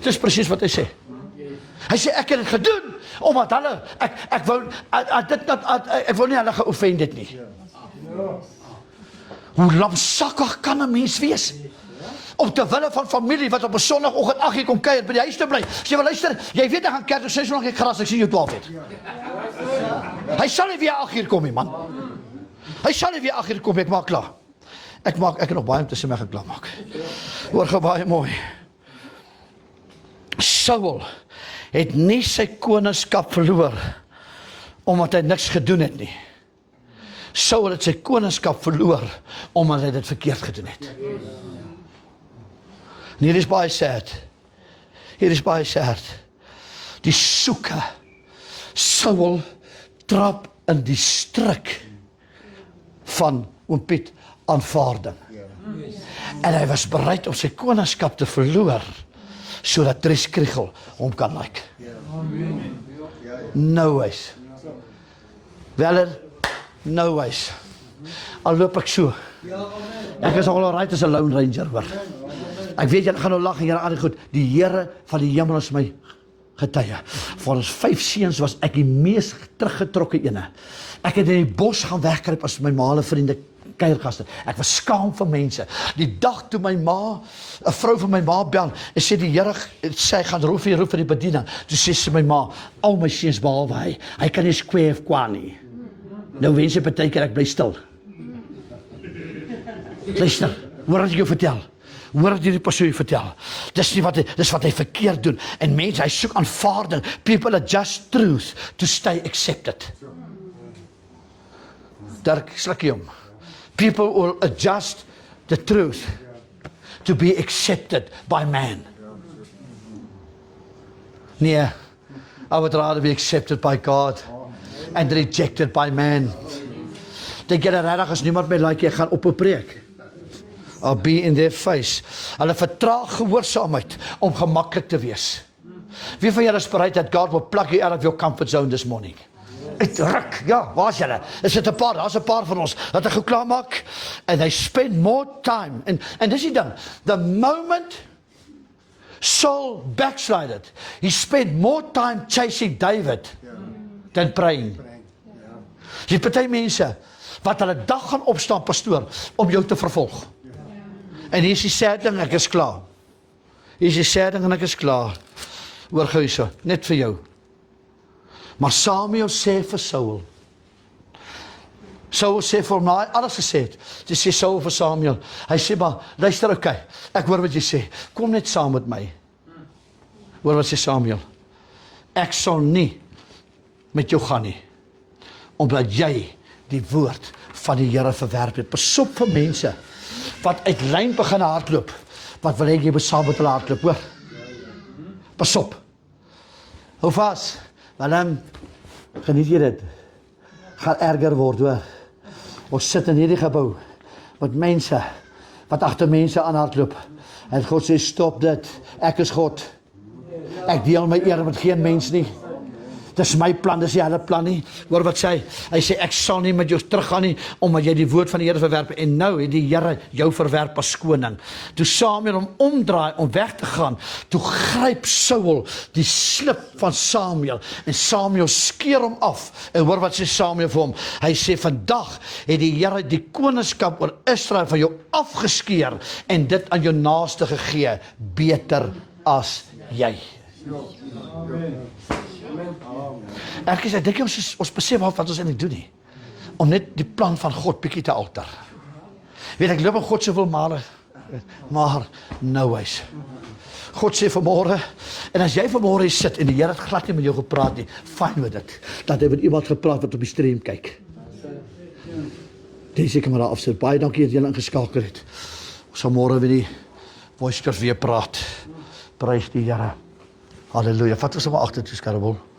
Dis presies wat hy sê. Hy sê ek het dit gedoen omdat hulle ek wou nie hulle geoffend het nie. Hoe lamsakkig kan 'n mens wees? Om te wille van familie wat op 'n Sondagoggend 8:00 kom kuier by die huis te bly. Sê wel luister, jy weet ek gaan kerk, sê so lank ek gras, ek sien jou 12 het. Hy sal nie weer 8:00 kom nie, man. Hy sal nie weer 8:00 kom, ek maak klaar. Ek het nog baie om te sê, maar ek gaan klaar maak. Hoor gou baie mooi. Saul het nie sy koningskap verloor omdat hy niks gedoen het nie. Saul het sy koningskap verloor omdat hy dit verkeerd gedoen het. En hier is baie sad. Die soeke. Saul trap in die struik van oom Piet aanvaarding. En hy was bereid om sy koningskap te verloor sodat Dries Kriegel hom kan like. No ways. Weller, no ways. Al loop ek so. Ek is al right as 'n Lone Ranger, hoor. Ek weet julle gaan nou lag en julle aan goed. Die Here van die hemel is my getuie. Van ons 5 seuns was ek die mees teruggetrokke ene. Ek het in die bos gaan wegkruip as my ma se vriende kuiergaste. Ek was skaam vir mense. Die dag toe my ma, 'n vrou van my ma bel en sê die Here sê hy gaan roep vir die bediening. Toe sê sy my ma, al my seuns behalwe hy kan nie square of kwa nie. Nou wens jy partykeer ek bly stil. Luister, hoor wat ek jou vertel. Hoor wat hierdie pastoor vertel. Dis wat hy verkeerd doen. En mense, hy soek aanvaarding. People adjust truth to stay accepted. Dirk, slukkie hom. People will adjust the truth to be accepted by man. Nee, I would rather be accepted by God and rejected by man. Dink jy regtig as niemand my like, jy gaan op 'n preek? I'll be in their face. Hulle vertraag gehoorsaamheid om gemaklik te wees. Wie van julle is bereid dat God will pluck you out of your comfort zone this morning? Uitruk, ja, waar is julle? Is dit 'n paar? Daar's 'n paar van ons wat hy klaar maak and they spend more time. En dis die ding, the moment Saul backslided, he spent more time chasing David than praying. Jy party mense wat hulle dag gaan opstaan, pastoor, om jou te vervolg. En hier is die sad ding, ek is klaar. Hier is die sad ding en ek is klaar. Oor Guise, net vir jou. Maar Samuel sê vir Saul sê vir hom, hy alles gesê het, dis sê Saul vir Samuel, hy sê maar, luister okay, ek hoor wat jy sê, kom net saam met my. Hoor wat sê Samuel, ek sal nie met jou gaan nie, omdat jy die woord van die Here verwerp het. Pas op vir mense, wat uit lyn begin hardloop, wat wil jy moet saam met hulle hardloop, hoor? Pas op. Hou vas, want geniet jy dit, gaan erger word, hoor. Ons sit in hierdie gebou, met mense, wat agter mense aan hardloop, en God sê, stop dit, ek is God, ek deel my eer met geen mens nie, dis my plan, dis nie hulle plan nie, hoor wat sê, hy sê, ek sal nie met jou teruggaan nie, omdat jy die woord van die Here verwerp, en nou het die Here jou verwerp as koning. Toe Samuel hom omdraai, om weg te gaan, toe gryp Saul die slip van Samuel, en Samuel skeer hom af, en hoor wat sê Samuel vir hom, hy sê, vandag het die Here die koningskap oor Israel van jou afgeskeer, en dit aan jou naaste gegee, beter as jy. Ek dink ons besef wat ons eintlik doen nie, om net die plan van God bietjie te alter. Weet ek loop aan God soveel male, maar nou hy's. God sê vanmôre, en as jy vanmôre sit en die Here het glad nie met jou gepraat nie, fyn met dit, dat hy met iemand gepraat wat op die stream kyk. Dis ek maar daar afsit. Baie dankie dat julle ingeskakel het. Ons sal môre weer die voice weer praat. Prys die Here. Halleluja. Vat ons maar agter toe, Skarreboel.